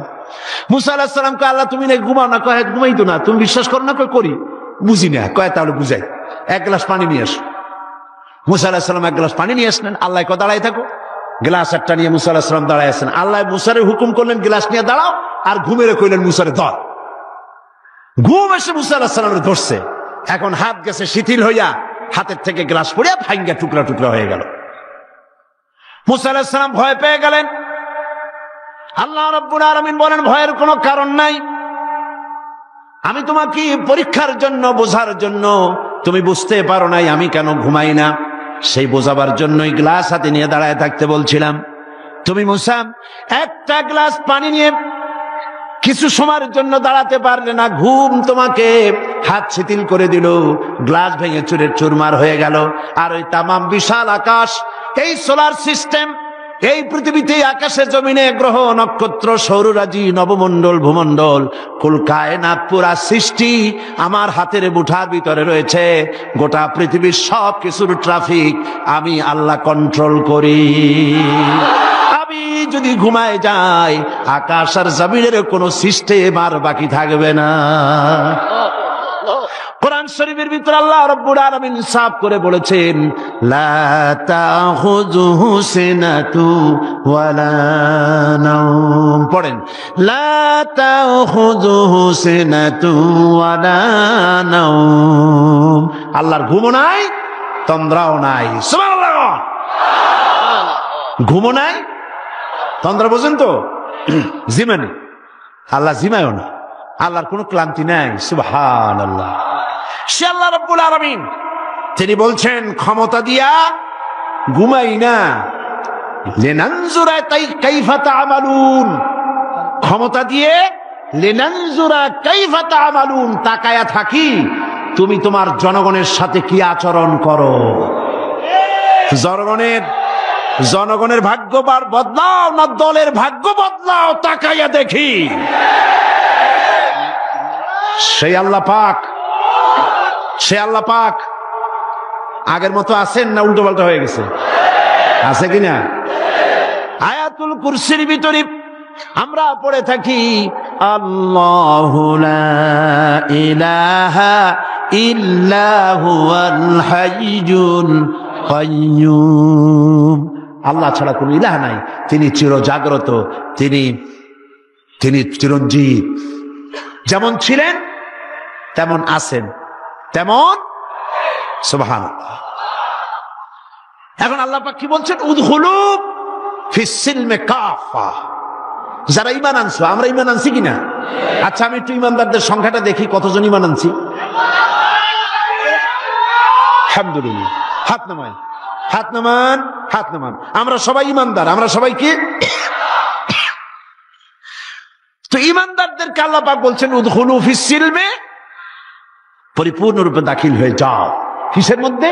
মুসা আলাইহিস সালাম কয় আল্লাহ তুমি নাকি ঘুমাও না? কয় ঘুমাই তো না। তুমি বিশ্বাস করো না? কয় করি। বুঝি না। কয় তাহলে বুঝাই, 1 গ্লাস পানি নিয়ে আসো। মুসা আলাইহিস সালাম 1 গ্লাস পানি নিয়ে আসলেন। আল্লাহ কয় দাঁড়াই থাকো। গ্লাস একটা নিয়ে মুসা আলাইহিস সালাম দাঁড়ায় আছেন। আল্লাহ মুসারে হুকুম করলেন গ্লাস নিয়ে দাঁড়াও, আর ঘুমেরে কইলেন মুসারে ধর। ঘুম এসে মুসা আলাইহিস সালামের ধরছে। এখন হাত গেছে শিথিল হইয়া, হাতের থেকে গ্লাস পড়িয়া ভাঙ্গা টুকরা টুকরা হয়ে গেল। মুসা আলাইহিস সালাম ভয় পেয়ে গেলেন। আল্লাহ রাব্বুল আলামিন বলেন, ভয়ের কোনো কারণ নাই, আমি তোমাকে পরীক্ষার জন্য, বোঝার জন্য, তুমি বুঝতে পারো নাই আমি কেন ঘুমাই না, সেই বোঝাবার জন্যই গ্লাস হাতে নিয়ে দাঁড়ায় থাকতে বলছিলাম। তুমি মুসা একটা গ্লাস পানি নিয়ে কিছু সময়ের জন্য দাঁড়াতে পারলে না, ঘুম তোমাকে হাত শিথিল করে দিল, গ্লাস ভেঙে চুরে চুরমার হয়ে গেল। আর ওই তামাম বিশাল আকাশ, এই সোলার সিস্টেম, এই পৃথিবীতে, আকাশে জমিনে, গ্রহ নক্ষত্র, সৌররাজি, নবমণ্ডল, ভূমণ্ডল, কুল কায়নাত, পুরা সৃষ্টি আমার হাতের মুঠার ভিতরে রয়েছে। গোটা পৃথিবীর সব কিছুর ট্রাফিক আমি আল্লাহ কন্ট্রোল করি। আমি যদি ঘুমায় যাই, আকাশ আর জমিনের কোনো সিস্টেম আর বাকি থাকবে না। কোরআন শরীফের ভিতরে আল্লাহ রাব্বুল আলামিন সাফ করে বলেছেন, লা তাখুযুহু সিনাতু ওয়ালা নাওম। পড়েন, লা তাখুযুহু সিনাতু ওয়ালা নাওম। আল্লাহর ঘুমও নাই, তন্দ্রাও নাই। সুবহানাল্লাহ। ঘুমও নাই, তন্দ্রা বোঝেন তো, জিমানি। আল্লাহ জিমায়ও না, আল্লাহর কোনো ক্লান্তি নাই। সুবহানাল্লাহ। সে আল্লাহ রাব্বুল আলামিন, তিনি বলছেন ক্ষমতা দিয়া ঘুমাই না, লিনানজুরা কাইফা তা'মালুন। ক্ষমতা দিয়ে লিনানজুরা কাইফা তা'মালুন, তাকায়া থাকি তুমি তোমার জনগণের সাথে কি আচরণ করো। জনগণের ভাগ্য বদলাও না দলের ভাগ্য বদলাও, তাকাইয়া দেখি। সেই আল্লাহ পাক, সে আল্লাহ পাক আগের মতো আছেন না উল্টো পাল্টা হয়ে গেছে? আছে কিনা? আয়াতুল কুরসির ভিতরে আমরা পড়ে থাকি, আল্লাহু লা ইলাহা ইল্লা হুয়াল হাইয়ুল কাইয়্যুম। আল্লাহ ছাড়া কোনো ইলাহ নাই, তিনি চিরজাগ্রত, তিনি চিরঞ্জীব। যেমন ছিলেন তেমন আছেন, তেমন। সুবহানাল্লাহ। এখন আল্লাহ পাক কি বলছেন, উদখুলু ফিস সিলমে কাফা। যারা ঈমান আনছো, আমরা ঈমান আনছি কিনা? আচ্ছা, আমি একটু ঈমানদারদের সংখ্যাটা দেখি, কতজন ঈমান আনছি। আলহামদুলিল্লাহ। হাত নামান, হাত নামান, হাত নামান। আমরা সবাই ঈমানদার, আমরা সবাই কি? তো ঈমানদারদেরকে আল্লাহ পাক বলছেন, উদখুলু ফিস সিলমে, পরিপূর্ণরূপে দাখিল হয়ে যাও। কিসের মধ্যে?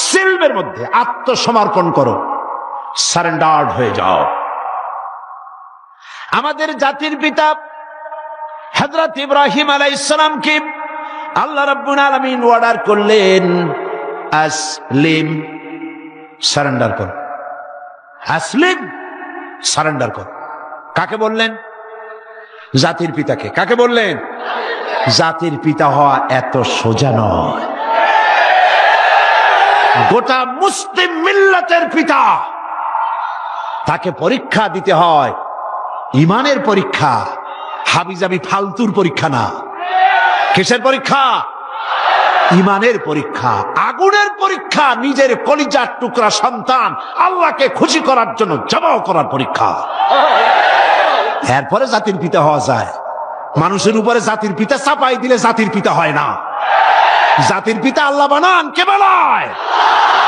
সিলমের মধ্যে। আত্মসমর্পণ করো, সারেন্ডার্ড হয়ে যাও। আমাদের জাতির পিতা হযরত ইব্রাহিম আলাইহিস সালামকে আল্লাহ রাব্বুল আলামিন অর্ডার করলেন, আসলিম, সারেন্ডার কর। আসলিম, সারেন্ডার কর। কাকে বললেন? জাতির পিতাকে। কাকে বললেন? জাতির পিতা হওয়া এত সোজা নয়। গোটা মুসলিম মিল্লাতের পিতা, তাকে পরীক্ষা দিতে হয়, ইমানের পরীক্ষা, হাবিজাবি ফালতুর পরীক্ষা না। কিসের পরীক্ষা? ইমানের পরীক্ষা, আগুনের পরীক্ষা। নিজের কলিজার টুকরা সন্তান আল্লাহকে খুশি করার জন্য জবাব করার পরীক্ষা। এরপরে জাতির পিতা হওয়া যায়। মানুষের উপরে জাতির পিতা চাপাই দিলে জাতির পিতা হয় না। জাতির পিতা আল্লাহ বানান, কে বানায়?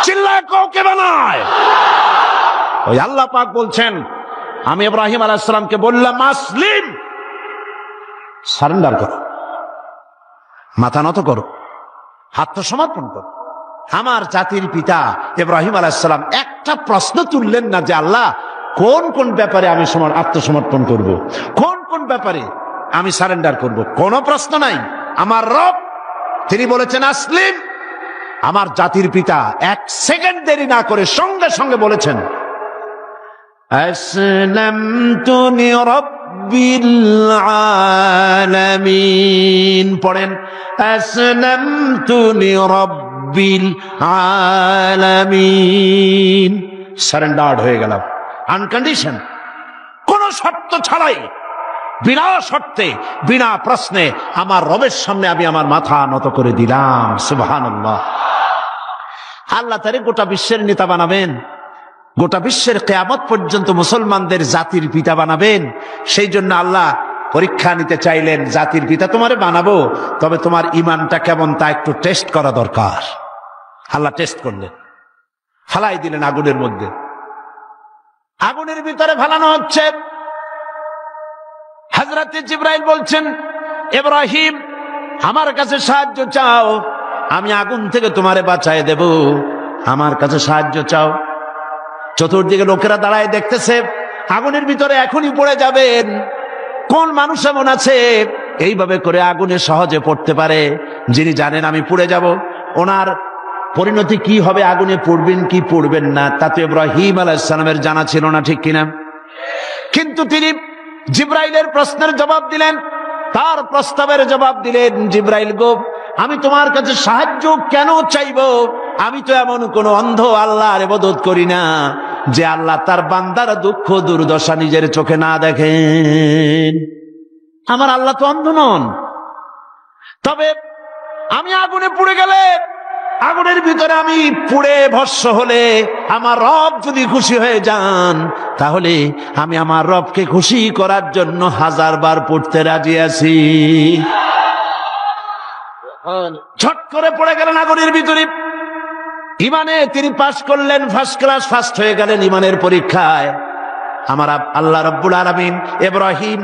চিল্লায় কও, কে বানায়? ওই আল্লাহ পাক বলছেন, আমি ইব্রাহিম আলাইহিস সালামকে বললাম, আসলিম, সারেন্ডার করো, মাথা নত করো, আত্মসমর্পণ করো। আমার জাতির পিতা ইব্রাহিম আলাইহিস সালাম একটা প্রশ্ন তুললেন না যে আল্লাহ কোন কোন ব্যাপারে আমি আত্মসমর্পণ করব, কোন কোন ব্যাপারে আমি সারেন্ডার করব, কোনো প্রশ্ন নাই। আমার রব তিনি বলেছেন আসলিম। আমার জাতির পিতা এক সেকেন্ড দেরি না করে সঙ্গে সঙ্গে বলেছেন, আসলামতু লিরাব্বিল আলামিন। পড়েন, আসলামতু লিরাব্বিল আলামিন। সারেন্ডার্ড হয়ে গেলাম, আনকন্ডিশন, কোন শর্ত ছাড়াই, বিনা শর্তে, বিনা প্রশ্নে আমার রবের সামনে আমি আমার মাথা নত করে দিলাম। সুবহানাল্লাহ। আল্লাহ তারে গোটা বিশ্বের নেতা বানাবেন, গোটা বিশ্বের কিয়ামত পর্যন্ত মুসলমানদের জাতির পিতা বানাবেন। সেই জন্য আল্লাহ পরীক্ষা নিতে চাইলেন, জাতির পিতা তোমারে বানাবো, তবে তোমার ইমানটা কেমন তা একটু টেস্ট করা দরকার। আল্লাহ টেস্ট করলেন, ফালাই দিলেন আগুনের মধ্যে। আগুনের ভিতরে ফালানো হচ্ছে। হযরতে জিবরাইল বলছেন, ইব্রাহিম আমার কাছে সাহায্য চাও, আমি আগুন থেকে তোমারে বাঁচায় দেব, আমার কাছে সাহায্য চাও। চতুর্দিকে লোকেরা দাঁড়ায় দেখতেছে, আগুনের ভিতরে এখনই পড়ে যাবেন। কোন মানুষ এমন আছে এইভাবে করে আগুনে সহজে পড়তে পারে, যিনি জানেন আমি পুড়ে যাব, ওনার পরিণতি কি হবে, আগুনে পড়বেন কি পড়বেন না, তা তো ইব্রাহিম আলাইহিস সালামের জানা ছিল না, ঠিক কিনা? কিন্তু তিনি জিবরাইলের প্রশ্নের জবাব দিলেন, তার প্রস্তাবের জবাব দিলেন। জিবরাইল গো, আমি তোমার কাছে সাহায্য কেন চাইব? আমি তো এমন কোন অন্ধ আল্লাহর ইবাদত করি না যে আল্লাহ তার বান্দার দুঃখ দুর্দশা নিজের চোখে না দেখেন। আমার আল্লাহ তো অন্ধ নন। তবে আমি আগুনে পুড়ে গেলে, আগুনের ভিতরে আমি পুড়ে ভস্ম হলে আমার রব যদি খুশি হয়ে যান, তাহলে আমি আমার রবকে খুশি করার জন্য 1000 বার পড়তে রাজি আছি। ছট করে পড়ে গেলেন আগুনের ভিতরে। ইমানে তিনি পাশ করলেন, ফার্স্ট ক্লাস ফার্স্ট হয়ে গেলেন ইমানের পরীক্ষায়। আমার আল্লাহ রাব্বুল আলামিন ইব্রাহিম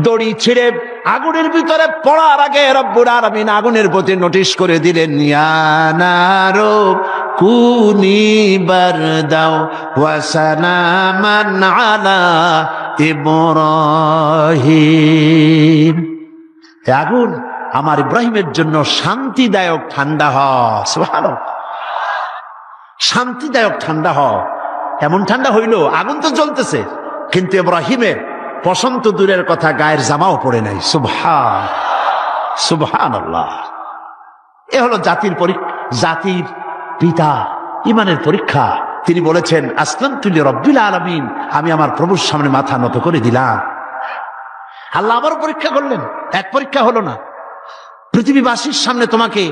দড়ি ছিঁড়ে আগুনের ভিতরে পড়ার আগে রব্বুল আলামিন আগুনের প্রতি নোটিশ করে দিলেন, ইয়া নারু কুনি বারদাও ওয়া সালামান আলা ইব্রাহিম। আগুন আমার ইব্রাহিমের জন্য শান্তিদায়ক ঠান্ডা হ। সুবহানাল্লাহ। শান্তিদায়ক ঠান্ডা হ। এমন ঠান্ডা হইল, আগুন তো জ্বলতেছে, কিন্তু ইব্রাহিমের পছন্দ দূরের কথা, গায়ের জামাও পড়ে নাই। সুবহানাল্লাহ। এ হলো জাতির জাতির পিতা, ইমানের পরীক্ষা। তিনি বলেছেন, আসলামতু লিরাব্বিল আলামিন, আমি আমার প্রভুর সামনে মাথা নত করে দিলাম। আল্লাহ আবার পরীক্ষা করলেন। এক পরীক্ষা হলো না, পৃথিবীবাসীর সামনে তোমাকে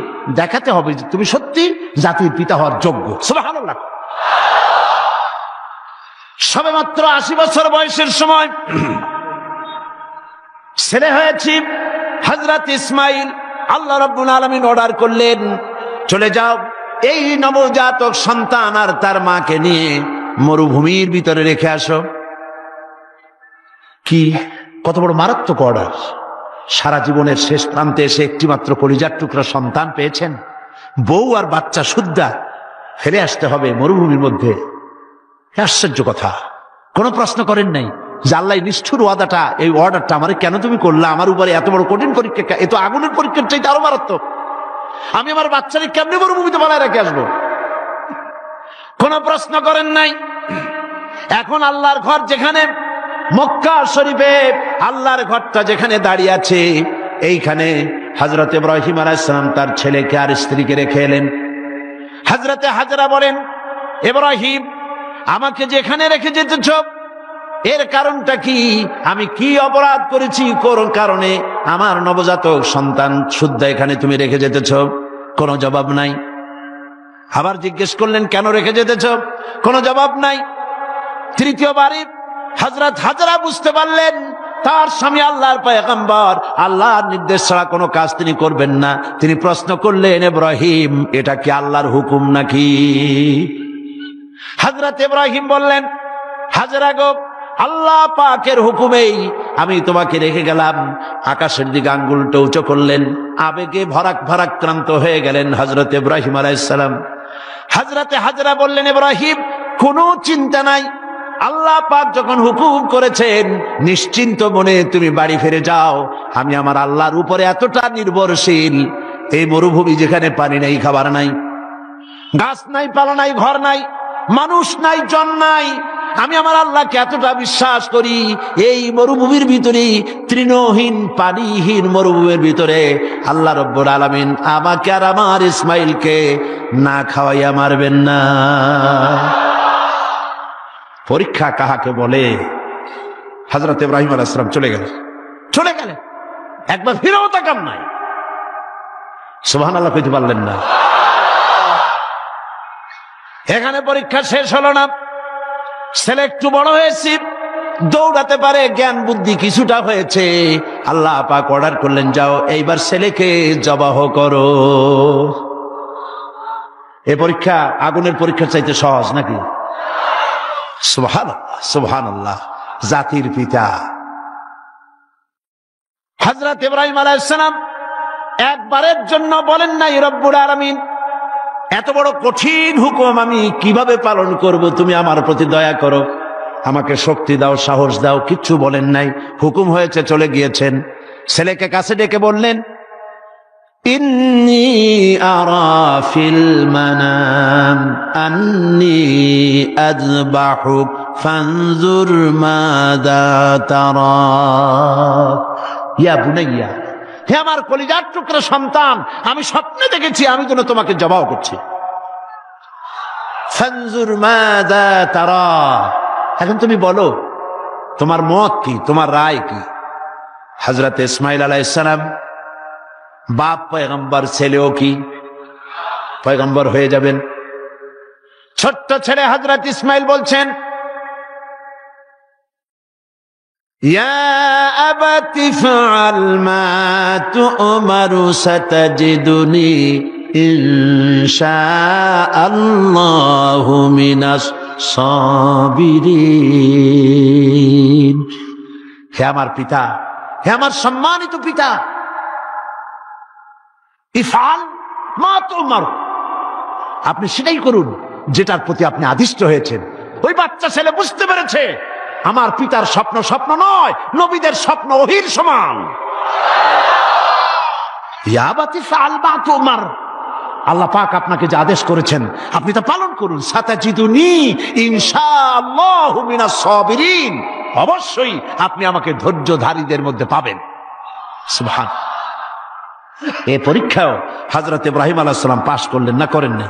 দেখাতে হবে যে তুমি সত্যি জাতির পিতা হওয়ার যোগ্য। সুবহানাল্লাহ। সবেমাত্র 80 বছর বয়সের সময় ছেলে হয়েছি হযরত ইসমাইল। আল্লাহ রাব্বুল আলামিন অর্ডার করলেন, চলে যাও, এই নবজাতক সন্তান আর তার মাকে নিয়ে মরুভূমির ভিতরে রেখে আসো। কি কত বড় মারাত্মক অর্ডার! সারা জীবনের শেষ প্রান্তে এসে একটি মাত্র কলিজার টুকরা সন্তান পেয়েছেন, বউ আর বাচ্চা সুদ্ধা ফেলে আসতে হবে মরুভূমির মধ্যে। আশ্চর্য কথা। কোন প্রশ্ন করেন নাই যে আল্লাহ নিষ্ঠুর ওয়াদাটা, এই অর্ডারটা আমারে কেন তুমি করলা? আমার উপরে এত বড় কঠিন পরীক্ষা, এ তো আগুনের পরীক্ষার চাইতে আরো মারাত্মক। আমি আমার বাচ্চাকে কেমনি মরুভূমিতে বানায় রেখে আসবো? কোন প্রশ্ন করেন নাই। এখন আল্লাহর ঘর যেখানে, মক্কা শরীফে আল্লাহর ঘরটা যেখানে দাঁড়িয়ে আছে, এইখানে হযরত ইব্রাহিম আলাইহিস সালাম তার ছেলেকে আর স্ত্রীকে রেখে এলেন। হযরতে হাজরা বলেন, ইব্রাহিম আমাকে যেখানে রেখে যেতেছ, এর কারণটা কি? আমি কি অপরাধ করেছি কোন কারণে আমার নবজাতক সন্তান শুদ্ধা এখানে তুমি রেখে যেতেছ? কোনো জবাব নাই। আবার জিজ্ঞেস করলেন, কেন রেখে যেতেছ? কোনো জবাব নাই। তৃতীয়বারে হযরত হাজরা বুঝতে পারলেন তার স্বামী আল্লাহর পয়গম্বর, আল্লাহর নির্দেশ ছাড়া কোনো কাজ তিনি করবেন না। তিনি প্রশ্ন করলেন, ইব্রাহিম এটা কি আল্লাহর হুকুম নাকি? হযরত ইব্রাহিম বললেন, হাজরা গো, আল্লাহ পাকের হুকুমেই আমি তোমাকে রেখে গেলাম। আকাশের দিকে আঙ্গুলটা উঁচু করলেন, আবেগে ভারাক্রান্ত হয়ে গেলেন হযরত ইব্রাহিম আলাইহিস সালাম। হযরতে হাজরা বললেন, ইব্রাহিম কোনো চিন্তা নাই, আল্লাহ পাক যখন হুকুম করেছেন নিশ্চিন্ত মনে তুমি বাড়ি ফিরে যাও। আমি আমার আল্লাহর উপরে এতটা নির্ভরশীল, এই মরুভূমি যেখানে পানি নাই, খাবার নাই, গাছ নাই, পালা নাই, ঘর নাই, মানুষ নাই, জন নাই, আমি আমার আল্লাহকে এতটা বিশ্বাস করি, এই মরুভূমির ভিতরে, তৃণহীন পানিহীন মরুভূমির ভিতরে আল্লাহ রব্বুল আলামিন আমাকে আর আমার ইসমাইলকে না খাওয়াইয়া মারবেন না। পরীক্ষা কাহাকে বলে? হযরত ইব্রাহিম আলাইহিস সালাম চলে গেলেন, একবার ফিরেও তাকান নাই। সুবহানাল্লাহ কইতে পারলেন না। এখানে পরীক্ষা শেষ হলো না। ছেলে একটু বড় হয়েছে, দৌড়াতে পারে, জ্ঞান বুদ্ধি কিছুটা হয়েছে। আল্লাহ পাক অর্ডার করলেন, যাও এইবার ছেলেকে জবাহ করো। এই পরীক্ষা আগুনের পরীক্ষার চাইতে সহজ নাকি? সুবহানাল্লাহ, সুবহানাল্লাহ। জাতির পিতা হযরত ইব্রাহিম আলাইহিস সালাম একবারের জন্য বলেন নাই, রব্বুল আলামিন এত বড় কঠিন হুকুম আমি কিভাবে পালন করব, তুমি আমার প্রতি দয়া করো, আমাকে শক্তি দাও, সাহস দাও। কিচ্ছু বলেন নাই, হুকুম হয়েছে, চলে গিয়েছেন। ছেলেকে কাছে ডেকে বললেন, ইন্নী আরা ফিল মানাম আন্নী আযবাহুক ফানজুর মাযা তারা। ইয়া বুনাইয়া, হে আমার কলিজার টুকরা সন্তান, আমি স্বপ্নে দেখেছি আমি যেন তোমাকে জবাহ করছি। ফানজুর মাযা তারা, এখন তুমি বলো তোমার মত কি, তোমার রায় কি? হযরত ইসমাঈল আলাইহিস সালাম বাপ পয়গম্বর, ছেলেও কি পয়গম্বর হয়ে যাবেন। ছোট্ট ছেলে হযরত ইসমাঈল বলছেন, ইয়া আবাতি ফাআল মা তু'মারু সাতাজিদুনি ইনশাআল্লাহু মিনাস সাবিরিন। হে আমার পিতা, হে আমার সম্মানিত পিতা, ইফআল মা তু'মার, আপনি সেটাই করুন যেটার প্রতি আপনি আদিষ্ট হয়েছেন। ওই বাচ্চা ছেলে বুঝতে পেরেছে আমার পিতার স্বপ্ন স্বপ্ন নয়, নবীদের স্বপ্ন ওহীর সমান। ইয়া আবাতি ফাআল মা তু'মার, আল্লাহ পাক আপনাকে যে আদেশ করেছেন আপনি তা পালন করুন। সাতাজিদুনি ইনশাআল্লাহু মিনাস সাবিরিন, অবশ্যই আপনি আমাকে ধৈর্যধারীদের মধ্যে পাবেন। সুবহানাল্লাহ। এই পরীক্ষাও হযরত ইব্রাহিম আলাইহিস সালাম পাশ করলেন না, করেন না?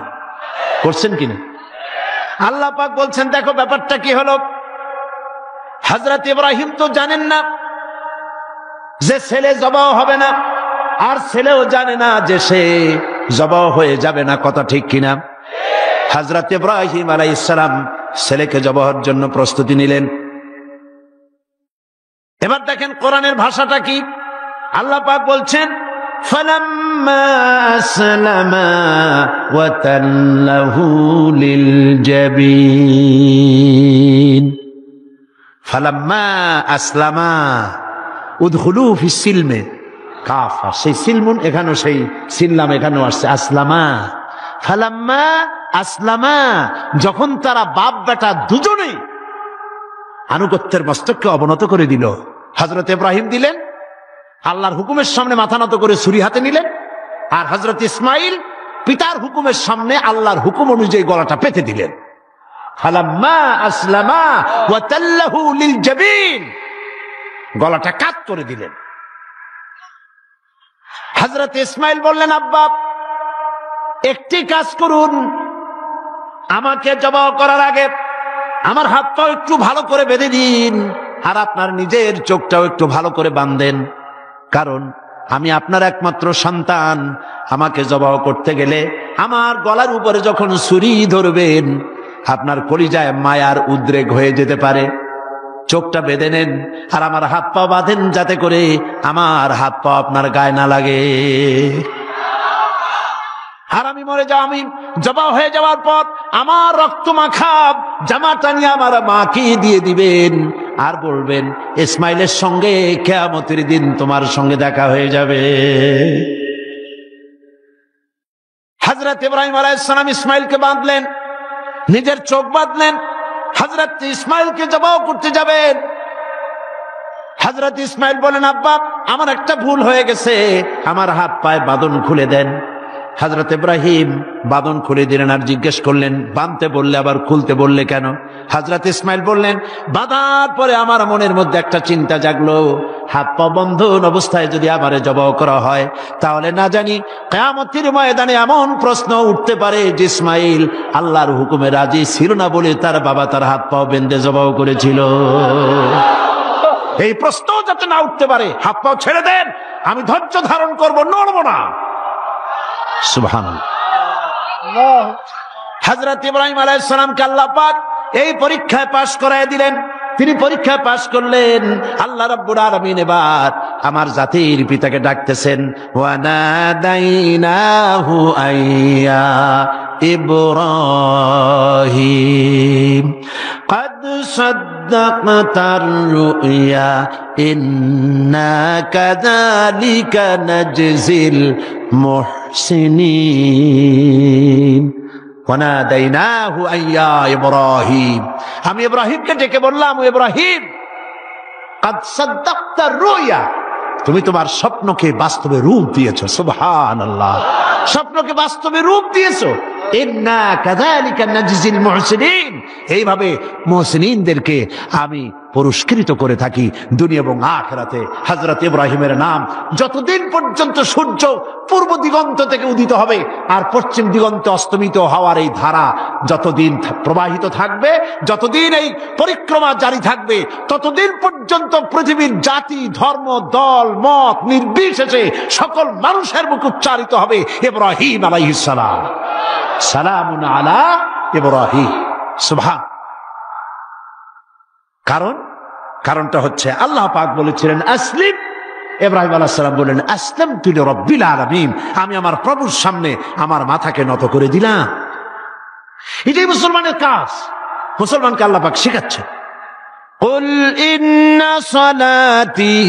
করছেন কিনা? আল্লাহ পাক বলছেন, দেখো ব্যাপারটা কি হলো। হযরত ইব্রাহিম তো জানেন না যে ছেলে জবাহ হবে না, আর ছেলেও জানে না যে সে জবাহ হয়ে যাবে না। কথা ঠিক কিনা? হযরত ইব্রাহিম আলাইহিস সালাম ছেলেকে জবাহের জন্য প্রস্তুতি নিলেন। এবার দেখেন কোরআনের ভাষাটা কি। আল্লাহ পাক বলছেন, ফালাম্মা আসলামা ওয়া তাল্লাহু লিল জাবিন। ফালাম্মা আসলামা, উদখুলু ফিস সিলমে, কাফা, সেই সিলমুন এখানেও, সেই সিল্লাম এখানেও আসছে, আসলামা। ফালাম্মা আসলামা, যখন তারা বাপ বেটা দুজনেই আনুগত্যের মস্তককে অবনত করে দিল। হযরত ইব্রাহিম দিলেন, আল্লাহর হুকুমের সামনে মাথা নত করে ছুরি হাতে নিলেন, আর হযরত ইসমাঈল পিতার হুকুমের সামনে আল্লাহর হুকুম অনুযায়ী গলাটা পেতে দিলেন। ফালাম্মা আসলামা ওয়া তাল্লাহু লিল জাবিন, গলাটা কাট করে দিলেন। হযরত ইসমাঈল বললেন, আব্বা একটি কাজ করুন, আমাকে জবাহ করার আগে আমার হাত পা একটু ভালো করে বেঁধে দিন, আর আপনার নিজের চোখটাও একটু ভালো করে বাঁধেন, কারণ আমি আপনার একমাত্র সন্তান। আমাকে জবাহ করতে গেলে আমার গলার উপরে যখন ছুরি ধরবেন আপনার কলিজায় মায়ার উদ্রেক হয়ে যেতে পারে। চোখটা বেঁধে নেন আর আমার হাত পা বাঁধেন, যাতে করে আমার হাত পা আপনার গায়ে না লাগে। আর আমি মরে যাও, আমি জবাহ হয়ে যাওয়ার পর আমার রক্ত মাখা জামাটা নিয়ে আমার মাকে দিয়ে দিবেন, আর বলবেন ইসমাইলের সঙ্গে কিয়ামতের দিন তোমার সঙ্গে দেখা হয়ে যাবে। হযরত ইব্রাহিম আলাইহিস সালাম ইসমাইলকে বাঁধলেন, নিজের চোখ বাঁধলেন, হযরত ইসমাইলকে জবাহ করতে যাবেন। হযরত ইসমাইল বলেন, আব্বা আমার একটা ভুল হয়ে গেছে, আমার হাত পায়ে বাঁধন খুলে দেন। হযরত ইব্রাহিম বাঁধন খুলে দিলেন, আর জিজ্ঞেস করলেন, বাঁধতে বললে আবার খুলতে বললে কেন? হযরত ইসমাইল বললেন, বাঁধার পরে আমার মনের মধ্যে একটা চিন্তা জাগলো, হাত পা বন্ধ অবস্থায় যদি আমারে জবাই করা হয়, তাহলে না জানি কিয়ামতের ময়দানে এমন প্রশ্ন উঠতে পারে যে ইসমাইল আল্লাহর হুকুমে রাজি ছিল না বলে তার বাবা তার হাত পা বেঁধে জবাই করেছিল। এই প্রশ্ন যাতে না উঠতে পারে, হাত পা ছেড়ে দেন, আমি ধৈর্য ধারণ করব, নড়ব না। সুবহানাল্লাহ। হযরত ইব্রাহিম আলাইহিস সালামকে আল্লাহ পাক এই পরীক্ষায় পাশ করায় দিলেন। তিনি পরীক্ষায় পাশ করলেন। আল্লাহ রাব্বুল আলামিন এবার আমার জাতির পিতাকে ডাকতেছেন, ওয়া নাদাইনাহু আইয়া ইব্রাহিম قد صدقت الرؤيا إنا كذلك نجزي المحسنين وناديناه أن يا إبراهيم আমি ইব্রাহিমকে ডেকে বললাম, ও ইব্রাহিম, قد صدقت الرؤيا, তুমি তোমার স্বপ্নকে বাস্তবে রূপ দিয়েছো। সুবহানাল্লাহ। স্বপ্নকে বাস্তবে রূপ দিয়েছো। ইন্না কাযালিকা নাজজিল মুহসিনিন, এইভাবে মুহসিনিনদেরকে আমি পুরস্কৃত করে থাকি দুনিয়া এবং আখিরাতে। হযরত ইব্রাহিমের নাম যতদিন পর্যন্ত সূর্য পূর্ব দিগন্ত থেকে উদিত হবে আর পশ্চিম দিগন্তে অস্তমিত হওয়ার এই ধারা যতদিন প্রবাহিত থাকবে, যতদিন এই পরিক্রমা জারি থাকবে, ততদিন পর্যন্ত পৃথিবীর জাতি, ধর্ম, দল, মত নির্বিশেষে সকল মানুষের মুখে উচ্চারিত হবে ইব্রাহিম আলাইহিস সালাম, সালামুন আলা ইব্রাহিম। সুবহান। কারণটা হচ্ছে আল্লাহ পাক বলেছিলেন আসলিম, ইব্রাহিম আলাইহিস সালাম বলেন আসলামতু লিরাব্বিল আলামিন, আমি আমার প্রভুর সামনে আমার মাথাকে নত করে দিলাম। এটাই মুসলমানের কাজ। মুসলমানকে আল্লাহ পাক শেখাচ্ছেন, قل إن صلاتي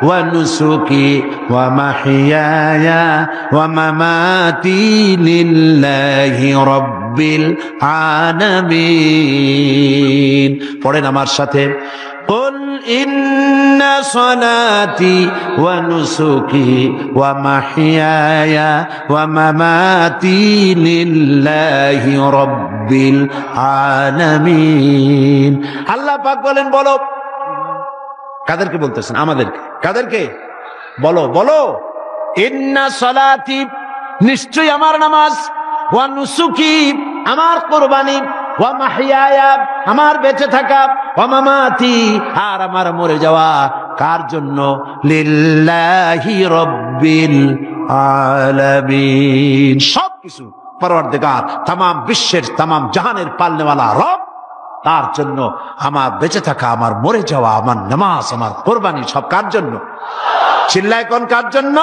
ونسكي ومحياي ومماتي لله رب العالمين। পড়েন আমার সাথে, قل إن صلاتي ونسكي ومحياي ومماتي لله رب العالمين। আল্লাহ পাক বলেন, বলো। কাদেরকে বলতেছেন? আমাদেরকে। কাদেরকে? বলো বলো। ইন্না সলাতি, নিশ্চয়ই আমার নামাজ, ওয়া নুসুকি, আমার কুরবানি, ওয়া মাহইয়ায়া, আমার বেঁচে থাকা, ওয়া মামাতি, আর আমার মরে যাওয়া কার জন্য? লিল্লাহি রাব্বিল আলামিন। সবকিছু পরওয়ারদিগার, তামাম বিশ্বের, তামাম জাহানের পালনেওয়ালা রব, তার জন্য আমার বেঁচে থাকা, আমার মরে যাওয়া, আমার নামাজ, আমার কোরবানি সব কার জন্য? চিল্লায় কোন কার জন্য?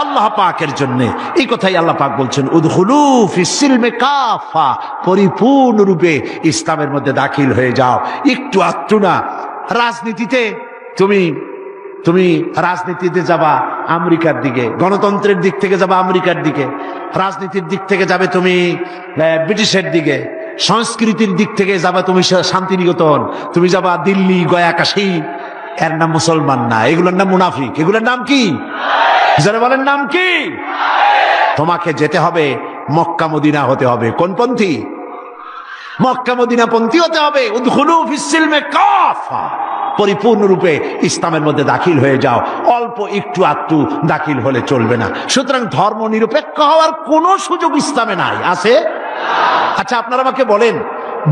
আল্লাহ পাকের জন্য। এই কথাই আল্লাহ পাক বলছেন, উদখুলু ফিস সিলমি কাফা, পরিপূর্ণরূপে ইসলামের মধ্যে দাখিল হয়ে যাও। একটু আধটু না। রাজনীতিতে তুমি রাজনীতিতে যাবা আমেরিকার দিকে, গণতন্ত্রের দিক থেকে যাবা আমেরিকার দিকে, রাজনীতির দিক থেকে যাবে তুমি ব্রিটিশের দিকে, সংস্কৃতির দিক থেকে যাবা তুমি শান্তিনিকেতন, তুমি যাবা দিল্লি, গয়া, কাশী। এর নাম মুসলমান না, এগুলোর নাম মুনাফিক। এগুলোর নাম কি? যারা বলেন নাম কি? তোমাকে যেতে হবে মক্কা মদিনা হতে হবে। কোন পন্থী? মক্কা মদিনা পন্থী হতে হবে। উদখুলু ফিস সিলমি কাফা, পরিপূর্ণরূপে ইসলামের মধ্যে দাখিল হয়ে যাও। অল্প একটু আধটু দাখিল হলে চলবে না। সুতরাং ধর্ম নিরপেক্ষ হওয়ার কোনো সুযোগ ইসলামে নাই। আছে? আচ্ছা, আপনারা আমাকে বলেন,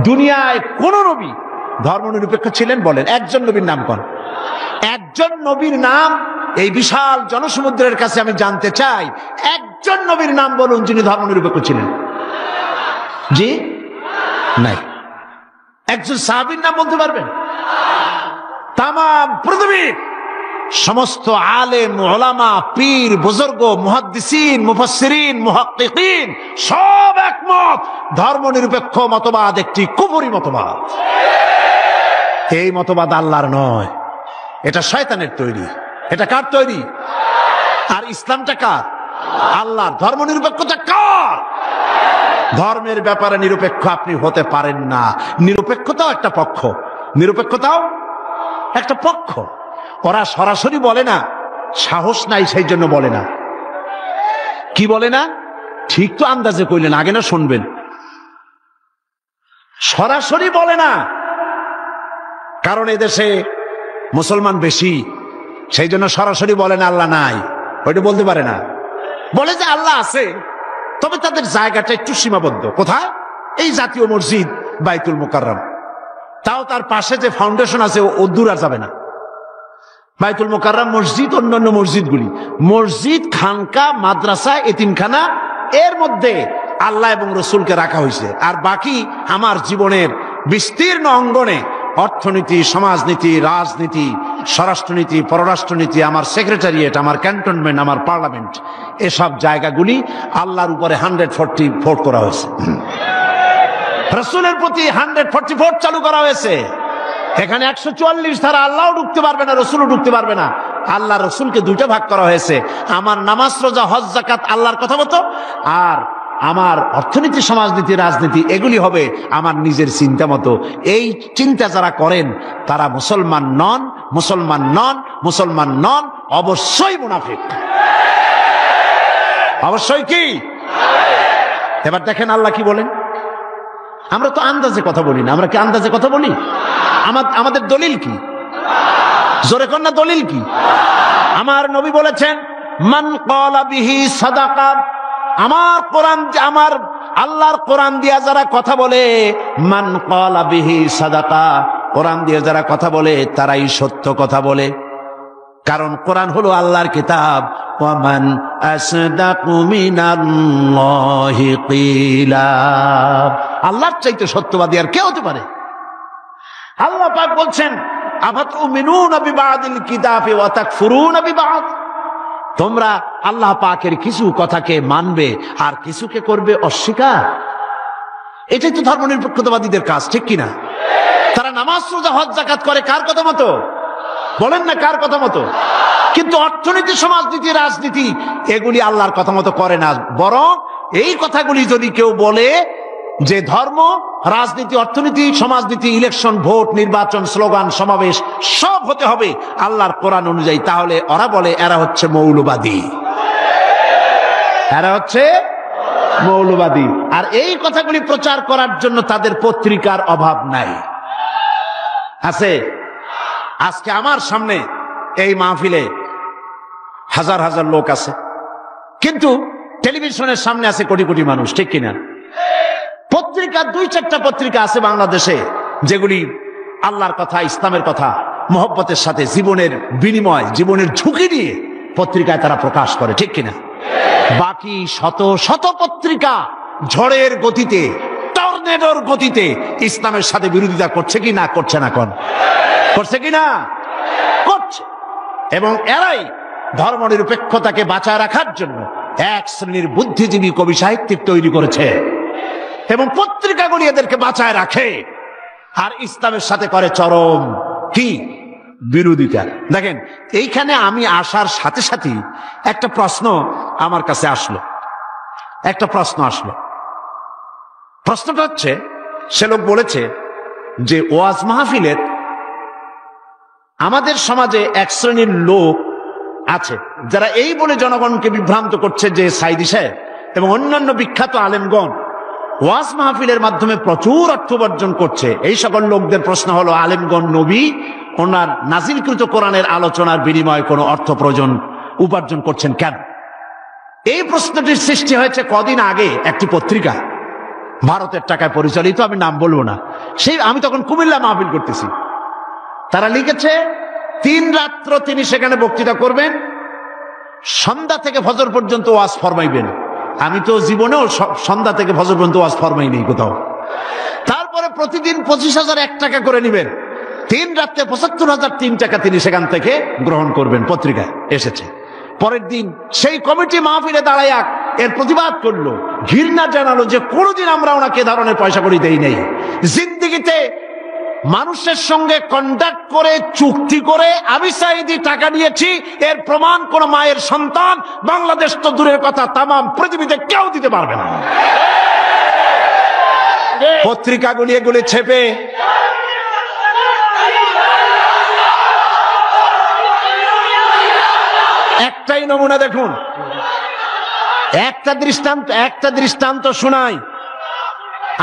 দুনিয়ায় কোন নবী ধর্ম নিরপেক্ষ ছিলেন? বলেন একজন নবীর নাম কোন? একজন নবীর নাম এই বিশাল জনসমুদ্রের কাছে আমি জানতে চাই, একজন নবীর নাম বলুন যিনি ধর্ম নিরপেক্ষ ছিলেন। জি নাই। একজন সাহাবীর নাম বলতে পারবেন? তামাম পৃথিবীর সমস্ত আলেম, উলামা, পীর, বুজুর্গ, মুহাদ্দিসিন, মুফাসসিরিন, মুহাক্কিকিন সব একমত, ধর্ম নিরপেক্ষ মতবাদ একটি কুফরি মতবাদ। এই মতবাদ আল্লাহর নয়, এটা শয়তানের তৈরি। এটা কার তৈরি? আর ইসলামটা কার? আল্লাহর। ধর্ম নিরপেক্ষতা কার? ধর্মের ব্যাপারে নিরপেক্ষ আপনি হতে পারেন না। নিরপেক্ষতাও একটা পক্ষ, নিরপেক্ষতাও একটা পক্ষ। ওরা সরাসরি বলে না, সাহস নাই সেই জন্য বলে না। কি বলে না? ঠিক তো আন্দাজে কইলেন, আগে না শুনবেন। সরাসরি বলে না, কারণ এদেশে মুসলমান বেশি, সেই জন্য সরাসরি বলেন আল্লাহ নাই, ওইটা বলতে পারে না। বলে যে আল্লাহ আছে, তবে তাদের জায়গাটা একটু সীমাবদ্ধ। কোথায়? এই জাতীয় মসজিদ বাইতুল মুকাররম, তাও তার পাশে যে ফাউন্ডেশন আছে ও দূর আর যাবে না। বাইতুল মুকাররম মসজিদ, অন্যান্য মসজিদগুলি, মসজিদ, খানকা, মাদ্রাসা, এতিমখানা, এর মধ্যে আল্লাহ এবং রসুলকে রাখা হয়েছে। আর বাকি আমার জীবনের বিস্তীর্ণ অঙ্গনে অর্থনীতি, সমাজনীতি, রাজনীতি, স্বরাষ্ট্রনীতি, পররাষ্ট্রনীতি, আমার সেক্রেটারিয়েট, আমার ক্যান্টনমেন্ট, আমার পার্লামেন্ট, এসব জায়গাগুলি আল্লাহর উপরে 144 করা হয়েছে। রসুলের প্রতি 144 চালু করা হয়েছে। এখানে 144 ধারা, আল্লাহও ঢুকতে পারবে না, রসুলও ঢুকতে পারবে না। আল্লাহ রসুলকে দুইটা ভাগ করা হয়েছে। আমার নামাজ, রোজা, হজ, যাকাত আল্লাহর কথা মতো, আর আমার অর্থনীতি, সমাজনীতি, রাজনীতি এগুলি হবে আমার নিজের চিন্তা মতো। এই চিন্তা যারা করেন তারা মুসলমান নন, মুসলমান নন, মুসলমান নন, অবশ্যই মুনাফিক। অবশ্যই কি? এবার দেখেন আল্লাহ কি বলেন। আমরা তো আন্দাজে কথা বলি না, আমরা কি আন্দাজে কথা বলি? আমাদের দলিল কি? জোরে কন্যা দলিল কি? আমার নবী বলেছেন, মান ক্বালা বিহি সাদাকা, আমার কোরআন, আমার আল্লাহর কোরআন দিয়া যারা কথা বলে, মান ক্বালা বিহি সাদাকা, কোরআন দিয়ে যারা কথা বলে তারাই সত্য কথা বলে। কারণ কোরআন হলো আল্লাহর কিতাব। ওয়ামান আসদাকু মিনাল্লাহি কিলা, আল্লাহর চাইতে সত্যবাদী আর কে হতে পারে? আল্লাহ পাক বলছেন, আফাতুমিনুনা বিবাদিল কিতাবি ওয়া তাকফুরুনা বিবাদ, তোমরা আল্লাহ পাকের কিছু কথাকে মানবে আর কিছুকে করবে অস্বীকার। এটাই তো ধর্মনিরপেক্ষতাবাদীদের কাজ, ঠিক কিনা? তারা নামাজ, রোজা, হজ, যাকাত করে কার কথা মতো? বলেন না কার কথা মতো? কিন্তু অর্থনীতি, সমাজনীতি, রাজনীতি এগুলি আল্লাহর কথা মতো করে না। বরং এই কথাগুলি যদি কেউ বলে যে ধর্ম, রাজনীতি, অর্থনীতি, সমাজনীতি, ইলেকশন, ভোট, নির্বাচন, স্লোগান, সমাবেশ সব হতে হবে আল্লাহর কোরআন অনুযায়ী, তাহলে ওরা বলে এরা হচ্ছে মৌলবাদী, এরা হচ্ছে মৌলবাদী। আর এই কথাগুলি প্রচার করার জন্য তাদের পত্রিকার অভাব নাই। আছে? আজকে আমার সামনে এই মাহফিলে হাজার হাজার লোক আছে, কিন্তু টেলিভিশনের সামনে আছে কোটি কোটি মানুষ, ঠিক কিনা? পত্রিকা, 2-4টা পত্রিকা আছে বাংলাদেশে যেগুলি আল্লাহর কথা, ইসলামের কথা মহব্বতের সাথে জীবনের বিনিময়, জীবনের ঝুঁকি নিয়ে পত্রিকায় তারা প্রকাশ করে, ঠিক কিনা? বাকি শত শত পত্রিকা ঝড়ের গতিতে, টর্নেডোর গতিতে ইসলামের সাথে বিরোধিতা করছে কি না? করছে না? করছে কি না? করছে। এবং এরাই ধর্মনিরপেক্ষতাকে বাঁচায় রাখার জন্য এক শ্রেণীর বুদ্ধিজীবী, কবি, সাহিত্যিক তৈরি করেছে এবং পত্রিকাগুলি এদেরকে বাঁচায় রাখে, আর ইসলামের সাথে করে চরম কি বিরোধিতা। দেখেন, এইখানে আমি আসার সাথে সাথে একটা প্রশ্ন আমার কাছে আসলো, একটা প্রশ্ন আসলো। প্রশ্নটা হচ্ছে, সে লোক বলেছে যে ওয়াজ মাহফিলের আমাদের সমাজে এক শ্রেণীর লোক আছে যারা এই বলে জনগণকে বিভ্রান্ত করছে যে সাইদি সাহেব এবং অন্যান্য বিখ্যাত আলেমগণ ওয়াজ মাহফিলের মাধ্যমে প্রচুর অর্থ উপার্জন করছে। এই সকল লোকদের প্রশ্ন হলো, আলেমগণ নবী ওনার নাজিলকৃত কোরআনের আলোচনার বিনিময়ে কোনো অর্থ উপার্জন করছেন কেন? এই প্রশ্নটির সৃষ্টি হয়েছে কদিন আগে একটি পত্রিকা, ভারতের টাকায় পরিচালিত, আমি নাম বলবো না। আমি তখন কুমিল্লা মাহফিল করতেছি। তারা লিখেছে 3 রাত্র তিনি সেখানে বক্তৃতা করবেন, সন্ধ্যা থেকে ফজর পর্যন্ত ওয়াজ ফরমাইবেন। আমি তো জীবনেও সন্ধ্যা থেকে ফজর পর্যন্ত ওয়াজ ফরমাই নেই কোথাও। তারপরে প্রতিদিন 25,001 টাকা করে নেবেন, 3 রাত্রে 75,003 টাকা তিনি সেখান থেকে গ্রহণ করবেন। পত্রিকায় এসেছে। পরের দিন সেই কমিটি মাহফিলে দাঁড়াইয়া এর প্রতিবাদ করলো, ঘৃণা জানালো যে কোনোদিন আমরা ওনাকে ধরনের পয়সা করি দেই নাই। জিন্দিগিতে মানুষের সঙ্গে কন্ট্যাক্ট করে, চুক্তি করে আমি সাইদি টাকা নিয়েছি, এর প্রমাণ কোন মায়ের সন্তান, বাংলাদেশ তো দূরের কথা, তামাম পৃথিবীতে কেউ দিতে পারবে না। পত্রিকাগুলি এগুলি ছেপে একটাই নমুনা দেখুন, একটা দৃষ্টান্ত শোনাই।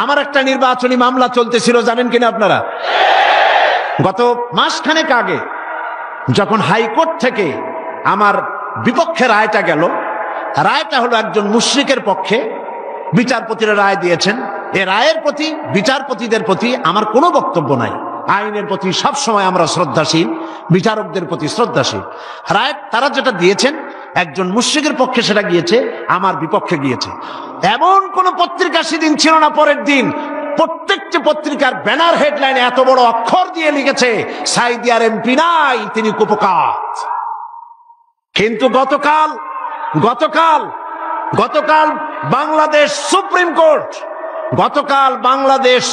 আমার একটা নির্বাচনী মামলা চলতেছিল, জানেন কিনা আপনারা? গত মাসখানেক আগে যখন হাইকোর্ট থেকে আমার বিপক্ষে রায়টা গেল, রায়টা হলো একজন মুশরিকের পক্ষে, বিচারপতিরা রায় দিয়েছেন। এ রায়ের প্রতি, বিচারপতিদের প্রতি আমার কোনো বক্তব্য নাই। আইনের প্রতি সবসময় আমরা শ্রদ্ধাশীল, বিচারকদের প্রতি শ্রদ্ধাশীল। রায় তারা যেটা দিয়েছেন, একজন মুশরিকের পক্ষে সেটা গিয়েছে, আমার বিপক্ষে গিয়েছে। এমন কোন পত্রিকা সেদিন ছিল না, পরের দিন প্রত্যেকটি পত্রিকার ব্যানার হেডলাইনে এত বড় অক্ষর দিয়ে লিখেছে, সাঈদী আর এমপি নাই, তিনি কুপকাত। কিন্তু গতকাল বাংলাদেশ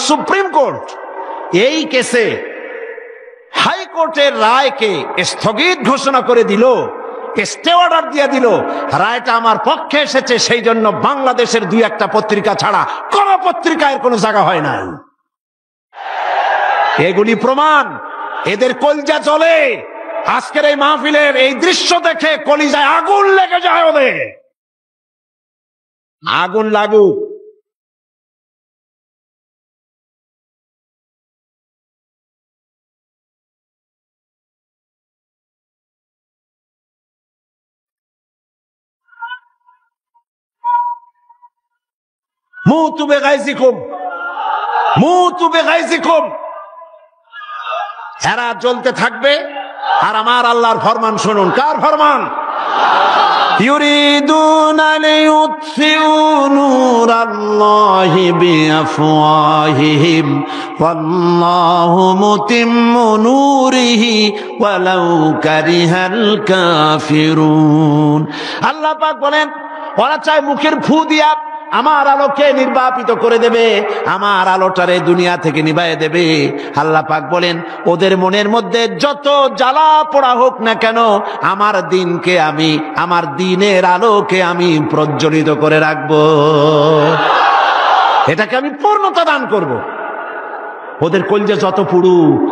সুপ্রিম কোর্ট এই কেসে হাইকোর্টের রায়কে স্থগিত ঘোষণা করে দিল, স্টে অর্ডার দিয়ে দিল। রায়টা আমার পক্ষে এসেছে, সেই জন্য বাংলাদেশের দুই একটা পত্রিকা ছাড়া কোন পত্রিকায় কোনো জায়গা হয় নাই। এগুলি প্রমাণ, এদের কলিজা জ্বলে। আজকের এই মাহফিলের এই দৃশ্য দেখে কলিজায় আগুন লেগে যায় ওদের। আগুন লাগুক। মুতু বেগাইজিকুম। এরা জ্বলতে থাকবে, আর আমার আল্লাহর ফরমান শুনুন। কার ফরমান? ইউরিদুনা লিইউতফিউ নূরাল্লাহি বিআফওয়াহিহিম ওয়াল্লাহু মুতিম্মু নূরিহি ওয়ালাউ কারিহাল কাফিরুন। আল্লাহ পাক বলেন, ওরা চায় মুখের ফু দিয়া আমার আলোকে নির্বাপিত করে দেবে, আমার আলোটারে দুনিয়া থেকে নিভায়ে দেবে। আল্লাহ পাক বলেন, ওদের মনের মধ্যে যত জ্বালা পোড়া হোক না কেন, আমার দিনকে আমি, আমার দিনের আলোকে আমি প্রজ্বলিত করে রাখবো, এটাকে আমি পূর্ণতা দান করব। ওদের কলজে যত পুড়ুক,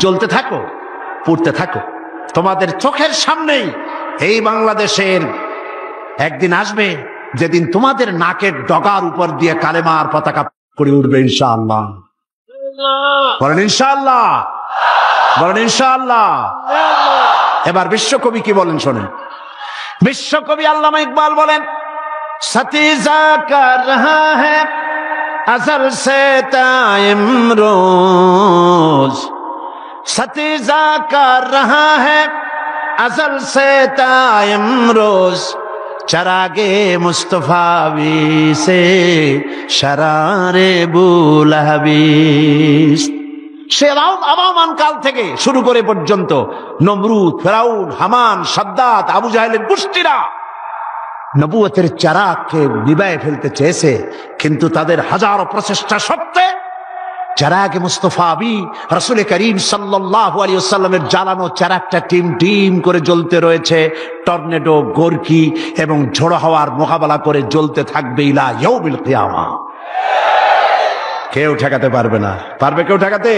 জ্বলতে থাকো, পুড়তে থাকো। তোমাদের চোখের সামনেই এই বাংলাদেশের একদিন আসবে, যেদিন তোমাদের নাকের ডগার উপর দিয়ে কালেমার পতাকা করে উঠবে, ইনশাআল্লাহ। বলেন ইনশাআল্লাহ, বলেন ইনশাআল্লাহ। এবার বিশ্বকবি কি বলেন শোনেন। বিশ্বকবি আল্লামা ইকবাল বলেন, সতীজা কর রহা হ্যায় আজল সে তাইম রোজ, সতীজা কর রহা হ্যায় अजल से तायम रोज चरागे मुस्तफावी से शरारे बुलहबीस। সে আবামান কাল থেকে শুরু করে পর্যন্ত নমরুদ, ফেরাউন, হামান, সাদ্দাত, আবু জাহেলের গোষ্ঠীরা নবুয়তের চারাগকে নিভায়ে ফেলতে চেয়েছে, কিন্তু তাদের হাজারো প্রচেষ্টা সত্ত্বে চারাগে মুস্তফাবি রাসূল করিম সাল্লাল্লাহু আলাইহি ওয়াসাল্লামের জ্বালানো চারাগটা টিম টিম করে জ্বলতে রয়েছে। টর্নেডো, গর্কি এবং ঝোড়ো হাওয়ার মোকাবেলা করে জ্বলতে থাকবে ইলা ইয়াউমিল কিয়ামা। কেউ ঠেকাতে পারবে না। পারবে কেউ ঠেকাতে?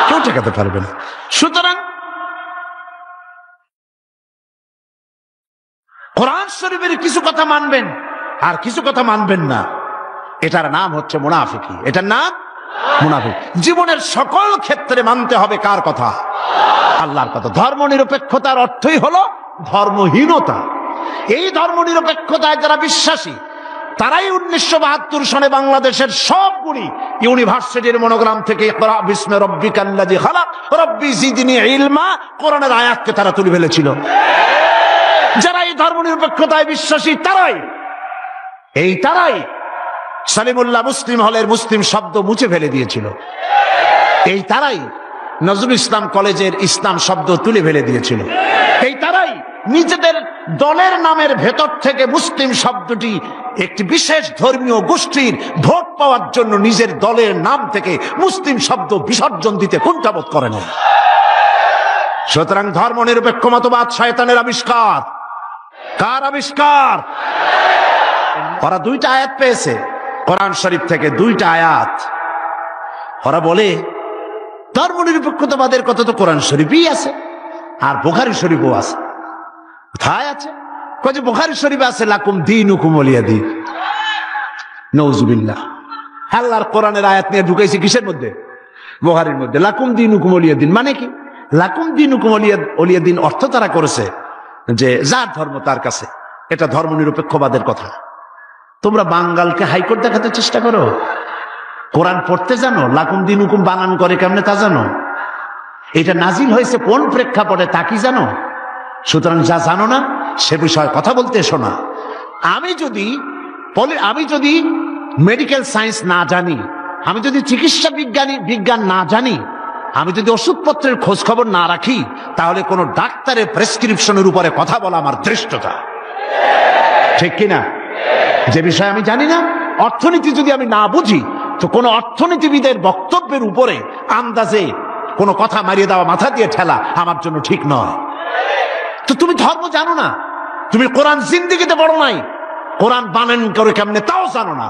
কেউ ঠেকাতে পারবে না। সুতরাং কোরআন শরীফের কিছু কথা মানবেন আর কিছু কথা মানবেন না, এটার নাম হচ্ছে মুনাফিকি। এটার নাম মুনাফিক। জীবনের সকল ক্ষেত্রে মানতে হবে কার কথা? আল্লাহর কথা। ধর্ম নিরপেক্ষতার অর্থই হলো ধর্মহীনতা। এই ধর্ম নিরপেক্ষতায় যারা বিশ্বাসী, তারাই 1972 সনে বাংলাদেশের সবগুলি ইউনিভার্সিটির মনোগ্রাম থেকে ইকরা বিস্মি রাব্বিকাল্লাযী খালাক রব্বি জিদনি ইলমা কোরআনের আয়াতকে তারা তুলে ফেলেছিল। যারা এই ধর্ম নিরপেক্ষতায় বিশ্বাসী, তারাই সালিমুল্লাহ মুসলিম হলের মুসলিম শব্দ মুছে ফেলে দিয়েছিল। এই তারাই নজরুল ইসলাম কলেজের ইসলাম শব্দ তুলে ফেলে দিয়েছিল। এই তারাই নিজেদের দলের নামের ভেতর থেকে মুসলিম শব্দটি একটি বিশেষ ধর্মীয় গোষ্ঠীর ভোট পাওয়ার জন্য নিজের দলের নাম থেকে মুসলিম শব্দ বিসর্জন দিতে কুণ্ঠাবোধ করে না। সুতরাং ধর্ম নিরপেক্ষ মতবাদ শয়তানের আবিষ্কার। কার আবিষ্কার? ওরা দুইটা আয়াত পেয়েছে কোরআন শরীফ থেকে, দুইটা আয়াত। ওরা বলে ধর্ম নিরপেক্ষতাবাদের কথা তো কোরআন শরীফই আছে আর বুখারী শরীফও আছে। কোথায় আছে? কয়ে বুখারী শরীফে আছে লাকুম দীনুকুম ওয়ালিয়া দীন। নাউযুবিল্লাহ। আল্লাহর কোরআনের আয়াত নিয়ে ঢুকাইছে কিসের মধ্যে? বুখারীর মধ্যে। লাকুম দীনুকুম ওয়ালিয়া দীন মানে কি? লাকুম দিনুকুম ওলিয়া দিন অর্থ তারা করেছে যে যার ধর্ম তার কাছে, এটা ধর্মনিরপেক্ষবাদের কথা। তোমরা বাঙ্গালকে হাইকোর্ট দেখাতে চেষ্টা করো, কোরআন পড়তে জানো, লাকুম দিনুকুম বানান করে কেমনে তা জানো, এটা নাজিল হয়েছে কোন প্রেক্ষাপটে তা কি জানো? সুতরাং যা জানো না সে বিষয়ে কথা বলতে এসো না। আমি যদি মেডিকেল সায়েন্স না জানি, আমি যদি চিকিৎসা বিজ্ঞান না জানি, আমি যদি ওষুধপত্রের খোঁজ খবর না রাখি, তাহলে কোনো ডাক্তারের প্রেসক্রিপশনের উপরে কথা বলা আমার ধৃষ্টতা, ঠিক কিনা? যে বিষয়ে আমি জানি না, অর্থনীতি যদি আমি না বুঝি, তো কোনো অর্থনীতিবিদের বক্তব্যের উপরে আন্দাজে কোনো কথা মারিয়ে দেওয়া, মাথা দিয়ে ঠেলা আমার জন্য ঠিক নয়। তো তুমি ধর্ম জানো না, তুমি কোরআন জিন্দেগিতে পড়ো নাই, কোরআন বানান করে কেমনে তাও জানো না,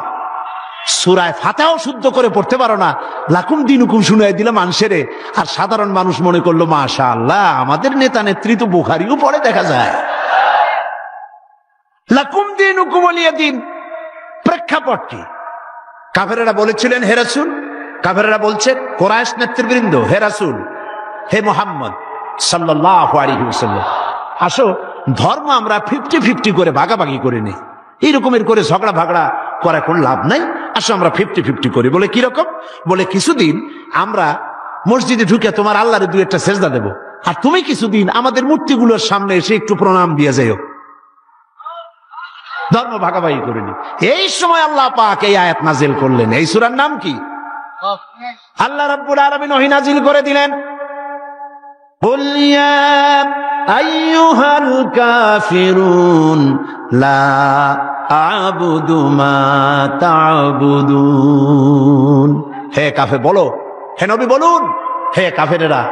সূরা ফাতিহাও শুদ্ধ করে পড়তে পারো না, লাকুম দিনুকুম শুনাই দিলে মানুষেরে, আর সাধারণ মানুষ মনে করলো মাশাআল্লাহ আমাদের নেতা নেত্রী তো বুখারীও পড়ে দেখা যায়। লাকুম দিনুকুম ওয়ালিয়া দিন প্রেক্ষাপট কি? কাফেরেরা বলেছিলেন হে রাসূল, কাফেরেরা বলছে কুরাইশ নেতৃবৃন্দ, হে রাসূল, হে মুহাম্মদ সাল্লাল্লাহু আলাইহি ওয়াসাল্লাম, আসো ধর্ম আমরা 50-50 করে ভাগাভাগি করে নিই, এইরকমের করে ঝগড়া ভাগড়া করা কোনো লাভ নাই, আসো আমরা 50-50 করি। বলে কিরকম? বলে কিছুদিন আমরা মসজিদে ঢুকে তোমার আল্লাহরে 2-1টা সেজদা দেব, আর তুমি কিছুদিন আমাদের মূর্তিগুলোর সামনে এসে একটু প্রণাম দিয়ে যাইও, ধর্ম ভাগাভাগি করে নি। এই সময় আল্লাহ পাক এই আয়াত নাজিল করলেন। এই সূরার নাম কি? আল্লাহ রাব্বুল আলামিন ওহী নাজিল করে দিলেন, কুল ইয়া আইয়ুহাল কাফিরুন লা আ'বুদু মা তা'বুদুন। হে কাফের বলো, হে নবী বলুন, হে কাফেরেরা,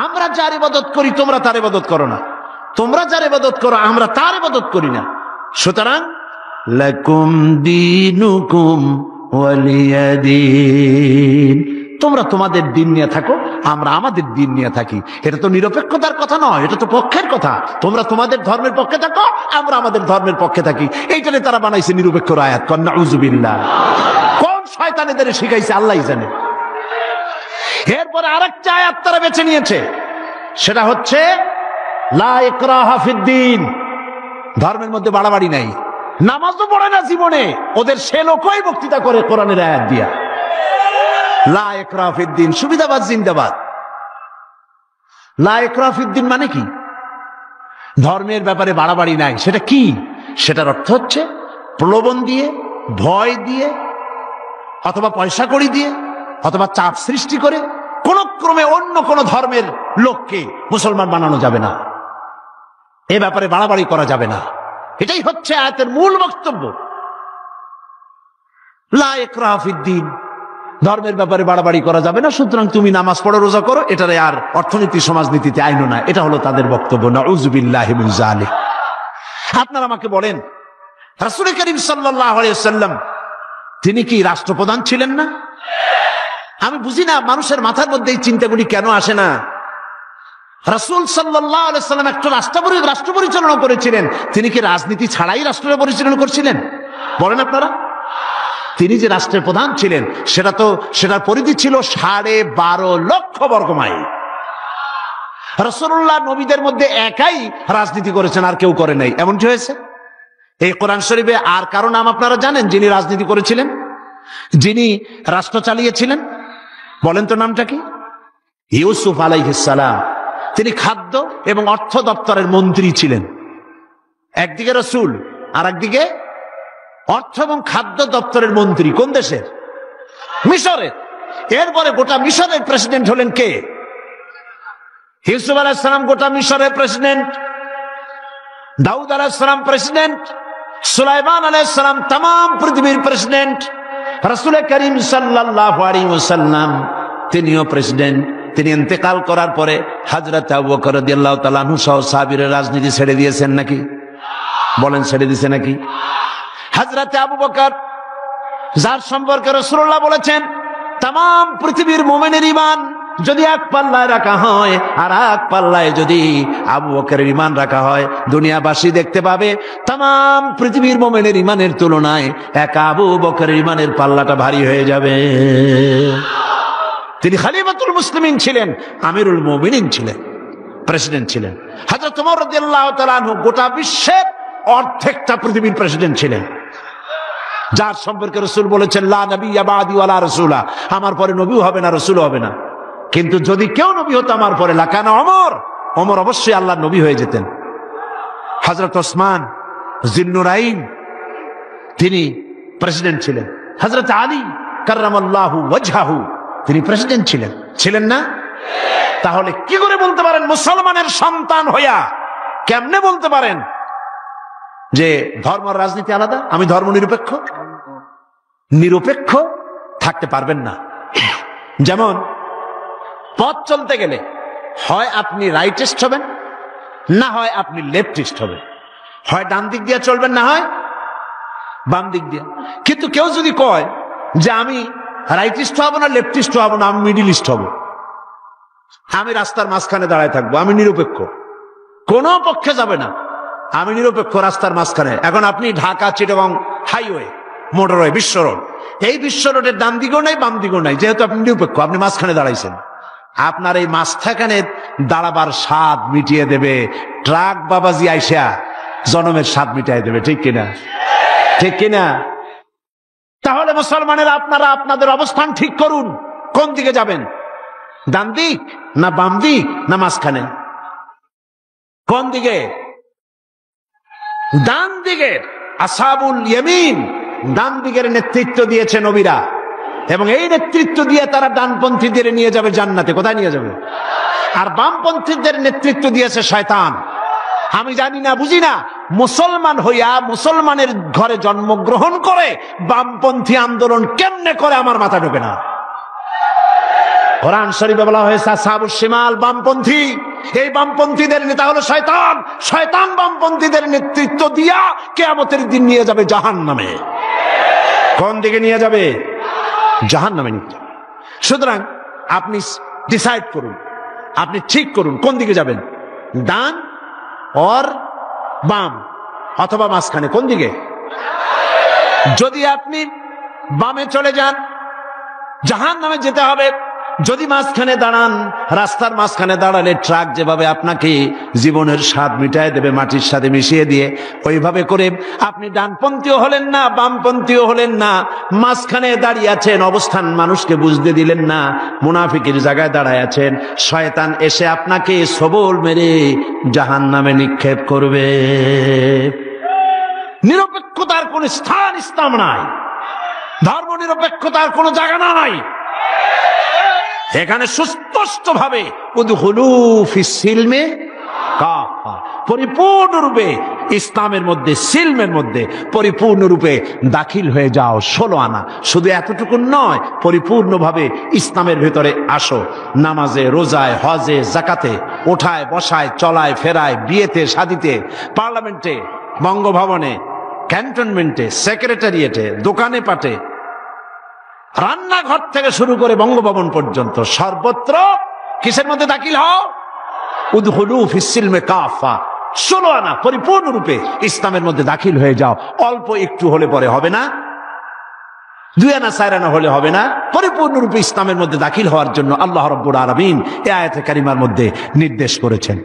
আমরা যার ইবাদত করি তোমরা তার ইবাদত করো না, তোমরা যার ইবাদত করো আমরা তার ইবাদত করি না। সুতরাং লাকুম দীনুকুম ওয়ালিয়া দীন, তোমরা তোমাদের দিন নিয়ে থাকো, আমরা আমাদের দিন নিয়ে থাকি। এটা তো নিরপেক্ষতার কথা নয়, এটা তো পক্ষের কথা। তোমরা তোমাদের ধর্মের পক্ষে থাকো, আমরা আমাদের ধর্মের পক্ষে থাকি। এইটারে তারা বানাইছে নিরপেক্ষ আয়াত। নাউযুবিল্লাহ। কোন শয়তান এদের শিখাইছে আল্লাহই জানে। এরপরে আরেকটা আয়াত তারা বেছে নিয়েছে, সেটা হচ্ছে লা ইকরাহা ফিদ্দীন, ধর্মের মধ্যে বাড়াবাড়ি নাই। নামাজও পড়ে না জীবনে, ওদের সে লোকই বক্তৃতা করে কোরআনের আয়াত দিয়া। লা ইকরাহা ফিদ্দীন, সুবিধাবাদ জিন্দাবাদ। লা ইকরাহা ফিদ্দীন মানে কি? ধর্মের ব্যাপারে বাড়াবাড়ি নাই। সেটা কি? সেটার অর্থ হচ্ছে প্রলোভন দিয়ে, ভয় দিয়ে, অথবা পয়সা কড়ি দিয়ে, অথবা চাপ সৃষ্টি করে কোন ক্রমে অন্য কোন ধর্মের লোককে মুসলমান বানানো যাবে না, এ ব্যাপারে বাড়াবাড়ি করা যাবে না। এটাই হচ্ছে আয়াতের মূল বক্তব্য। লা ইকরাহা ফিদ্দীন, ধর্মের ব্যাপারে বাড়াবাড়ি করা যাবে না, সুতরাং তুমি নামাজ পড়ো, রোজা করো, এটারে আর অর্থনীতি সমাজনীতিতে আইনো না। এটা হলো তাদের বক্তব্য। নাউযুবিল্লাহি মিন যালিক। আপনারা আমাকে বলেন, রাসূল করিম সাল্লাল্লাহু আলাইহি ওয়াসাল্লাম তিনি কি রাষ্ট্রপ্রধান ছিলেন না? আমি বুঝি না মানুষের মাথার মধ্যে এই চিন্তাগুলি কেন আসে না। রাসূল সাল্লাল্লাহু আলাইহি ওয়াসাল্লাম একটা রাষ্ট্র পরিচালনা করেছিলেন, তিনি কি রাজনীতি ছাড়াই রাষ্ট্র পরিচালনা করছিলেন? বলেন আপনারা। তিনি যে রাষ্ট্রের প্রধান ছিলেন, সেটার পরিধি ছিল 12.5 লক্ষ বর্গ মাইল। রাসূলুল্লাহ নবীদের মধ্যে একাই রাজনীতি করেছেন, আর কেউ করে নাই। এমনটি হয়েছে। এই কোরআন শরীফে আর কারো নাম আপনারা জানেন যিনি রাজনীতি করেছিলেন, যিনি রাষ্ট্র চালিয়েছিলেন? বলেন তো নামটা কি? ইউসুফ আলাইহিস সালাম। তিনি খাদ্য এবং অর্থ দপ্তরের মন্ত্রী ছিলেন। একদিকে রাসূল, আর একদিকে অর্থ এবং খাদ্য দপ্তরের মন্ত্রী। কোন দেশের? মিশরের। এরপরে গোটা মিশরের প্রেসিডেন্ট হলেন কে? ইউসুফ আলাইহিস সালাম গোটা মিশরের প্রেসিডেন্ট, দাউদ আলাইহিস সালাম প্রেসিডেন্ট, সুলাইমান আলাইহিস সালাম तमाम পৃথিবীর প্রেসিডেন্ট, রাসূল করিম সাল্লাল্লাহু আলাইহি ওয়াসাল্লাম তিনিও প্রেসিডেন্ট। তিনি ইন্তেকাল করার পরে হযরত আবু বকর রাদিয়াল্লাহু তাআলা আনহু সহ সাহাবীরা রাজনীতি ছেড়ে দিয়েছেন নাকি? বলেন, ছেড়ে দিয়েছে নাকি? হযরত আবু বকর, যার সম্পর্কে রাসূলুল্লাহ বলেছেন तमाम পৃথিবীর মুমিনের ঈমান যদি এক পাল্লায় রাখা হয়, আর এক পাল্লায় যদি আবু বকরের ঈমান রাখা হয়, দুনিয়াবাসী দেখতে পাবে तमाम পৃথিবীর মুমিনের ঈমানের তুলনায় এক আবু বকরের ঈমানের পাল্লাটা ভারী হয়ে যাবে। তিনি খলিফাতুল মুসলিমিন ছিলেন, আমিরুল মুমিনিন ছিলেন, প্রেসিডেন্ট ছিলেন। হযরত ওমর রাদিয়াল্লাহু তাআলা আনহু গোটা বিশ্বের অর্ধেকটা পৃথিবীর প্রেসিডেন্ট ছিলেন, যার সম্পর্কে রাসূল বলেছেন লা নাবিয়্যা বা'দি ওয়ালা রাসূলা, আমার পরে নবীও হবে না, রাসূলও হবে না। কিন্তু যদি কেউ নবী হতো আমার পরে, লাকানা ওমর, ওমর অবশ্যই আল্লাহর নবী হয়ে যেতেন। হযরত ওসমান যিন্নুরাইন তিনি প্রেসিডেন্ট ছিলেন। হযরত আলী কাররামাল্লাহু ওয়াজহাহু তিনি প্রেসিডেন্ট ছিলেন, ছিলেন না? তাহলে কি করে বলতে পারেন মুসলমানের সন্তান হইয়া, কেমনে বলতে পারেন যে ধর্ম রাজনীতি আলাদা, আমি ধর্ম নিরপেক্ষ? নিরপেক্ষ থাকতে পারবেন না। যেমন পথ চলতে গেলে হয় আপনি রাইটিস্ট হবেন, না হয় আপনি লেফটিস্ট হবেন। হয় ডান দিক দিয়ে চলবেন, না হয় বাম দিক দিয়ে। কিন্তু কেউ যদি কয় যে আমি রাইটিস্ট হব না, লেফটিস্ট হব না, আমি মিডিলিস্ট হব, আমি রাস্তার মাঝখানে দাঁড়ায় থাকবো, আমি নিরপেক্ষ, কোনো পক্ষে যাবে না, আমি নিরপেক্ষ রাস্তার মাঝখানে। এখন আপনি ঢাকা চিটাগং হাইওয়ে, মোটরওয়ে, বিশ্ব রোড, এই বিশ্ব রোডের ডান দিকেও নাই বাম দিকেও নাই, যেহেতু আপনি নিরপেক্ষ, আপনি মাঝখানে দাঁড়াইছেন। আপনার এই মাঝখানে দাঁড়াবার স্বাদ মিটিয়ে দেবে ট্রাক বাবাজি আইসা, জনমের স্বাদ মিটিয়ে দেবে। ঠিক কিনা? ঠিক কিনা? তাহলে মুসলমানেরা আপনারা আপনাদের অবস্থান ঠিক করুন, কোন দিকে যাবেন? ডান দিক না বাম দিক না মাঝখানে? কোন দিকে? ডান দিকের আসহাবুল ইয়ামিন, ডান দিকের নেতৃত্ব দিয়েছে নবীরা, এবং এই নেতৃত্ব দিয়ে তারা ডানপন্থীদের নিয়ে যাবে জান্নাতে। কোথায় নিয়ে যাবে? আর বামপন্থীদের নেতৃত্ব দিয়েছে শয়তান। আমি জানি না, বুঝি না, মুসলমান হইয়া মুসলমানের ঘরে জন্মগ্রহণ করে বামপন্থী আন্দোলন কেমনে করে আমার মাথা ঢোকে না। কোরআন শরীফে বলা হয়েছে আসহাবুশ শিমাল, বামপন্থী। এই বামপন্থীদের নেতা হলো শয়তান। শয়তান বামপন্থীদের নেতৃত্ব দিয়া কিয়ামতের দিন নিয়ে যাবে জাহান্নামে। কোন দিকে নিয়ে যাবে? জাহান্নামে নিয়ে যাবে। সুতরাং আপনি ডিসাইড করুন, আপনি ঠিক করুন কোন দিকে যাবেন, ডান অর বাম, অথবা মাঝখানে। কোন দিকে? যদি আপনি বামে চলে যান জাহান্নামে যেতে হবে। যদি মাঝখানে দাঁড়ান, রাস্তার মাঝখানে দাঁড়ালে ট্রাক যেভাবে আপনাকে জীবনের স্বাদ মিটায় দেবে মাটির সাথে মিশিয়ে দিয়ে, ওইভাবে করে আপনি ডানপন্থীও হলেন না বামপন্থীও হলেন না, মাঝখানে দাঁড়িয়ে আছেন, অবস্থান মানুষকে বুঝতে দিলেন না, মুনাফিকের জায়গায় দাঁড়ায় আছেন। শয়তান এসে আপনাকে সবল মেরে জাহান্নামে নিক্ষেপ করবে। নিরপেক্ষতার কোন স্থান ইসলাম নাই, ধর্ম নিরপেক্ষতার কোন জায়গা নাই। এখানে সুস্পষ্ট ভাবে উদখুলু ফিস সিলমে কাফা, পরিপূর্ণরূপে ইসলামের মধ্যে, সিলমের মধ্যে পরিপূর্ণরূপে দাখিল হয়ে যাও। 16 আনা। শুধু এতটুকু নয়, পরিপূর্ণভাবে ইসলামের ভেতরে আসো। নামাজে, রোজায়, হজে, জাকাতে, ওঠায় বসায়, চলায় ফেরায়, বিয়েতে শাদিতে, পার্লামেন্টে, বঙ্গভবনে, ক্যান্টনমেন্টে, সেক্রেটারিয়েটে, দোকানে পাটে, রান্নাঘর থেকে শুরু করে বঙ্গভবন পর্যন্ত সর্বত্র কিসের মধ্যে দাখিল হও? উদখুলু ফিস সিলমে কাফা। 16 আনা পরিপূর্ণরূপে ইসলামের মধ্যে দাখিল হয়ে যাও। অল্প একটু হলে পরে হবে না, 2 আনা 4 আনা হলে হবে না। পরিপূর্ণরূপে ইসলামের মধ্যে দাখিল হওয়ার জন্য আল্লাহ রাব্বুল আলামিন এই আয়াতে কারিমার মধ্যে নির্দেশ করেছেন।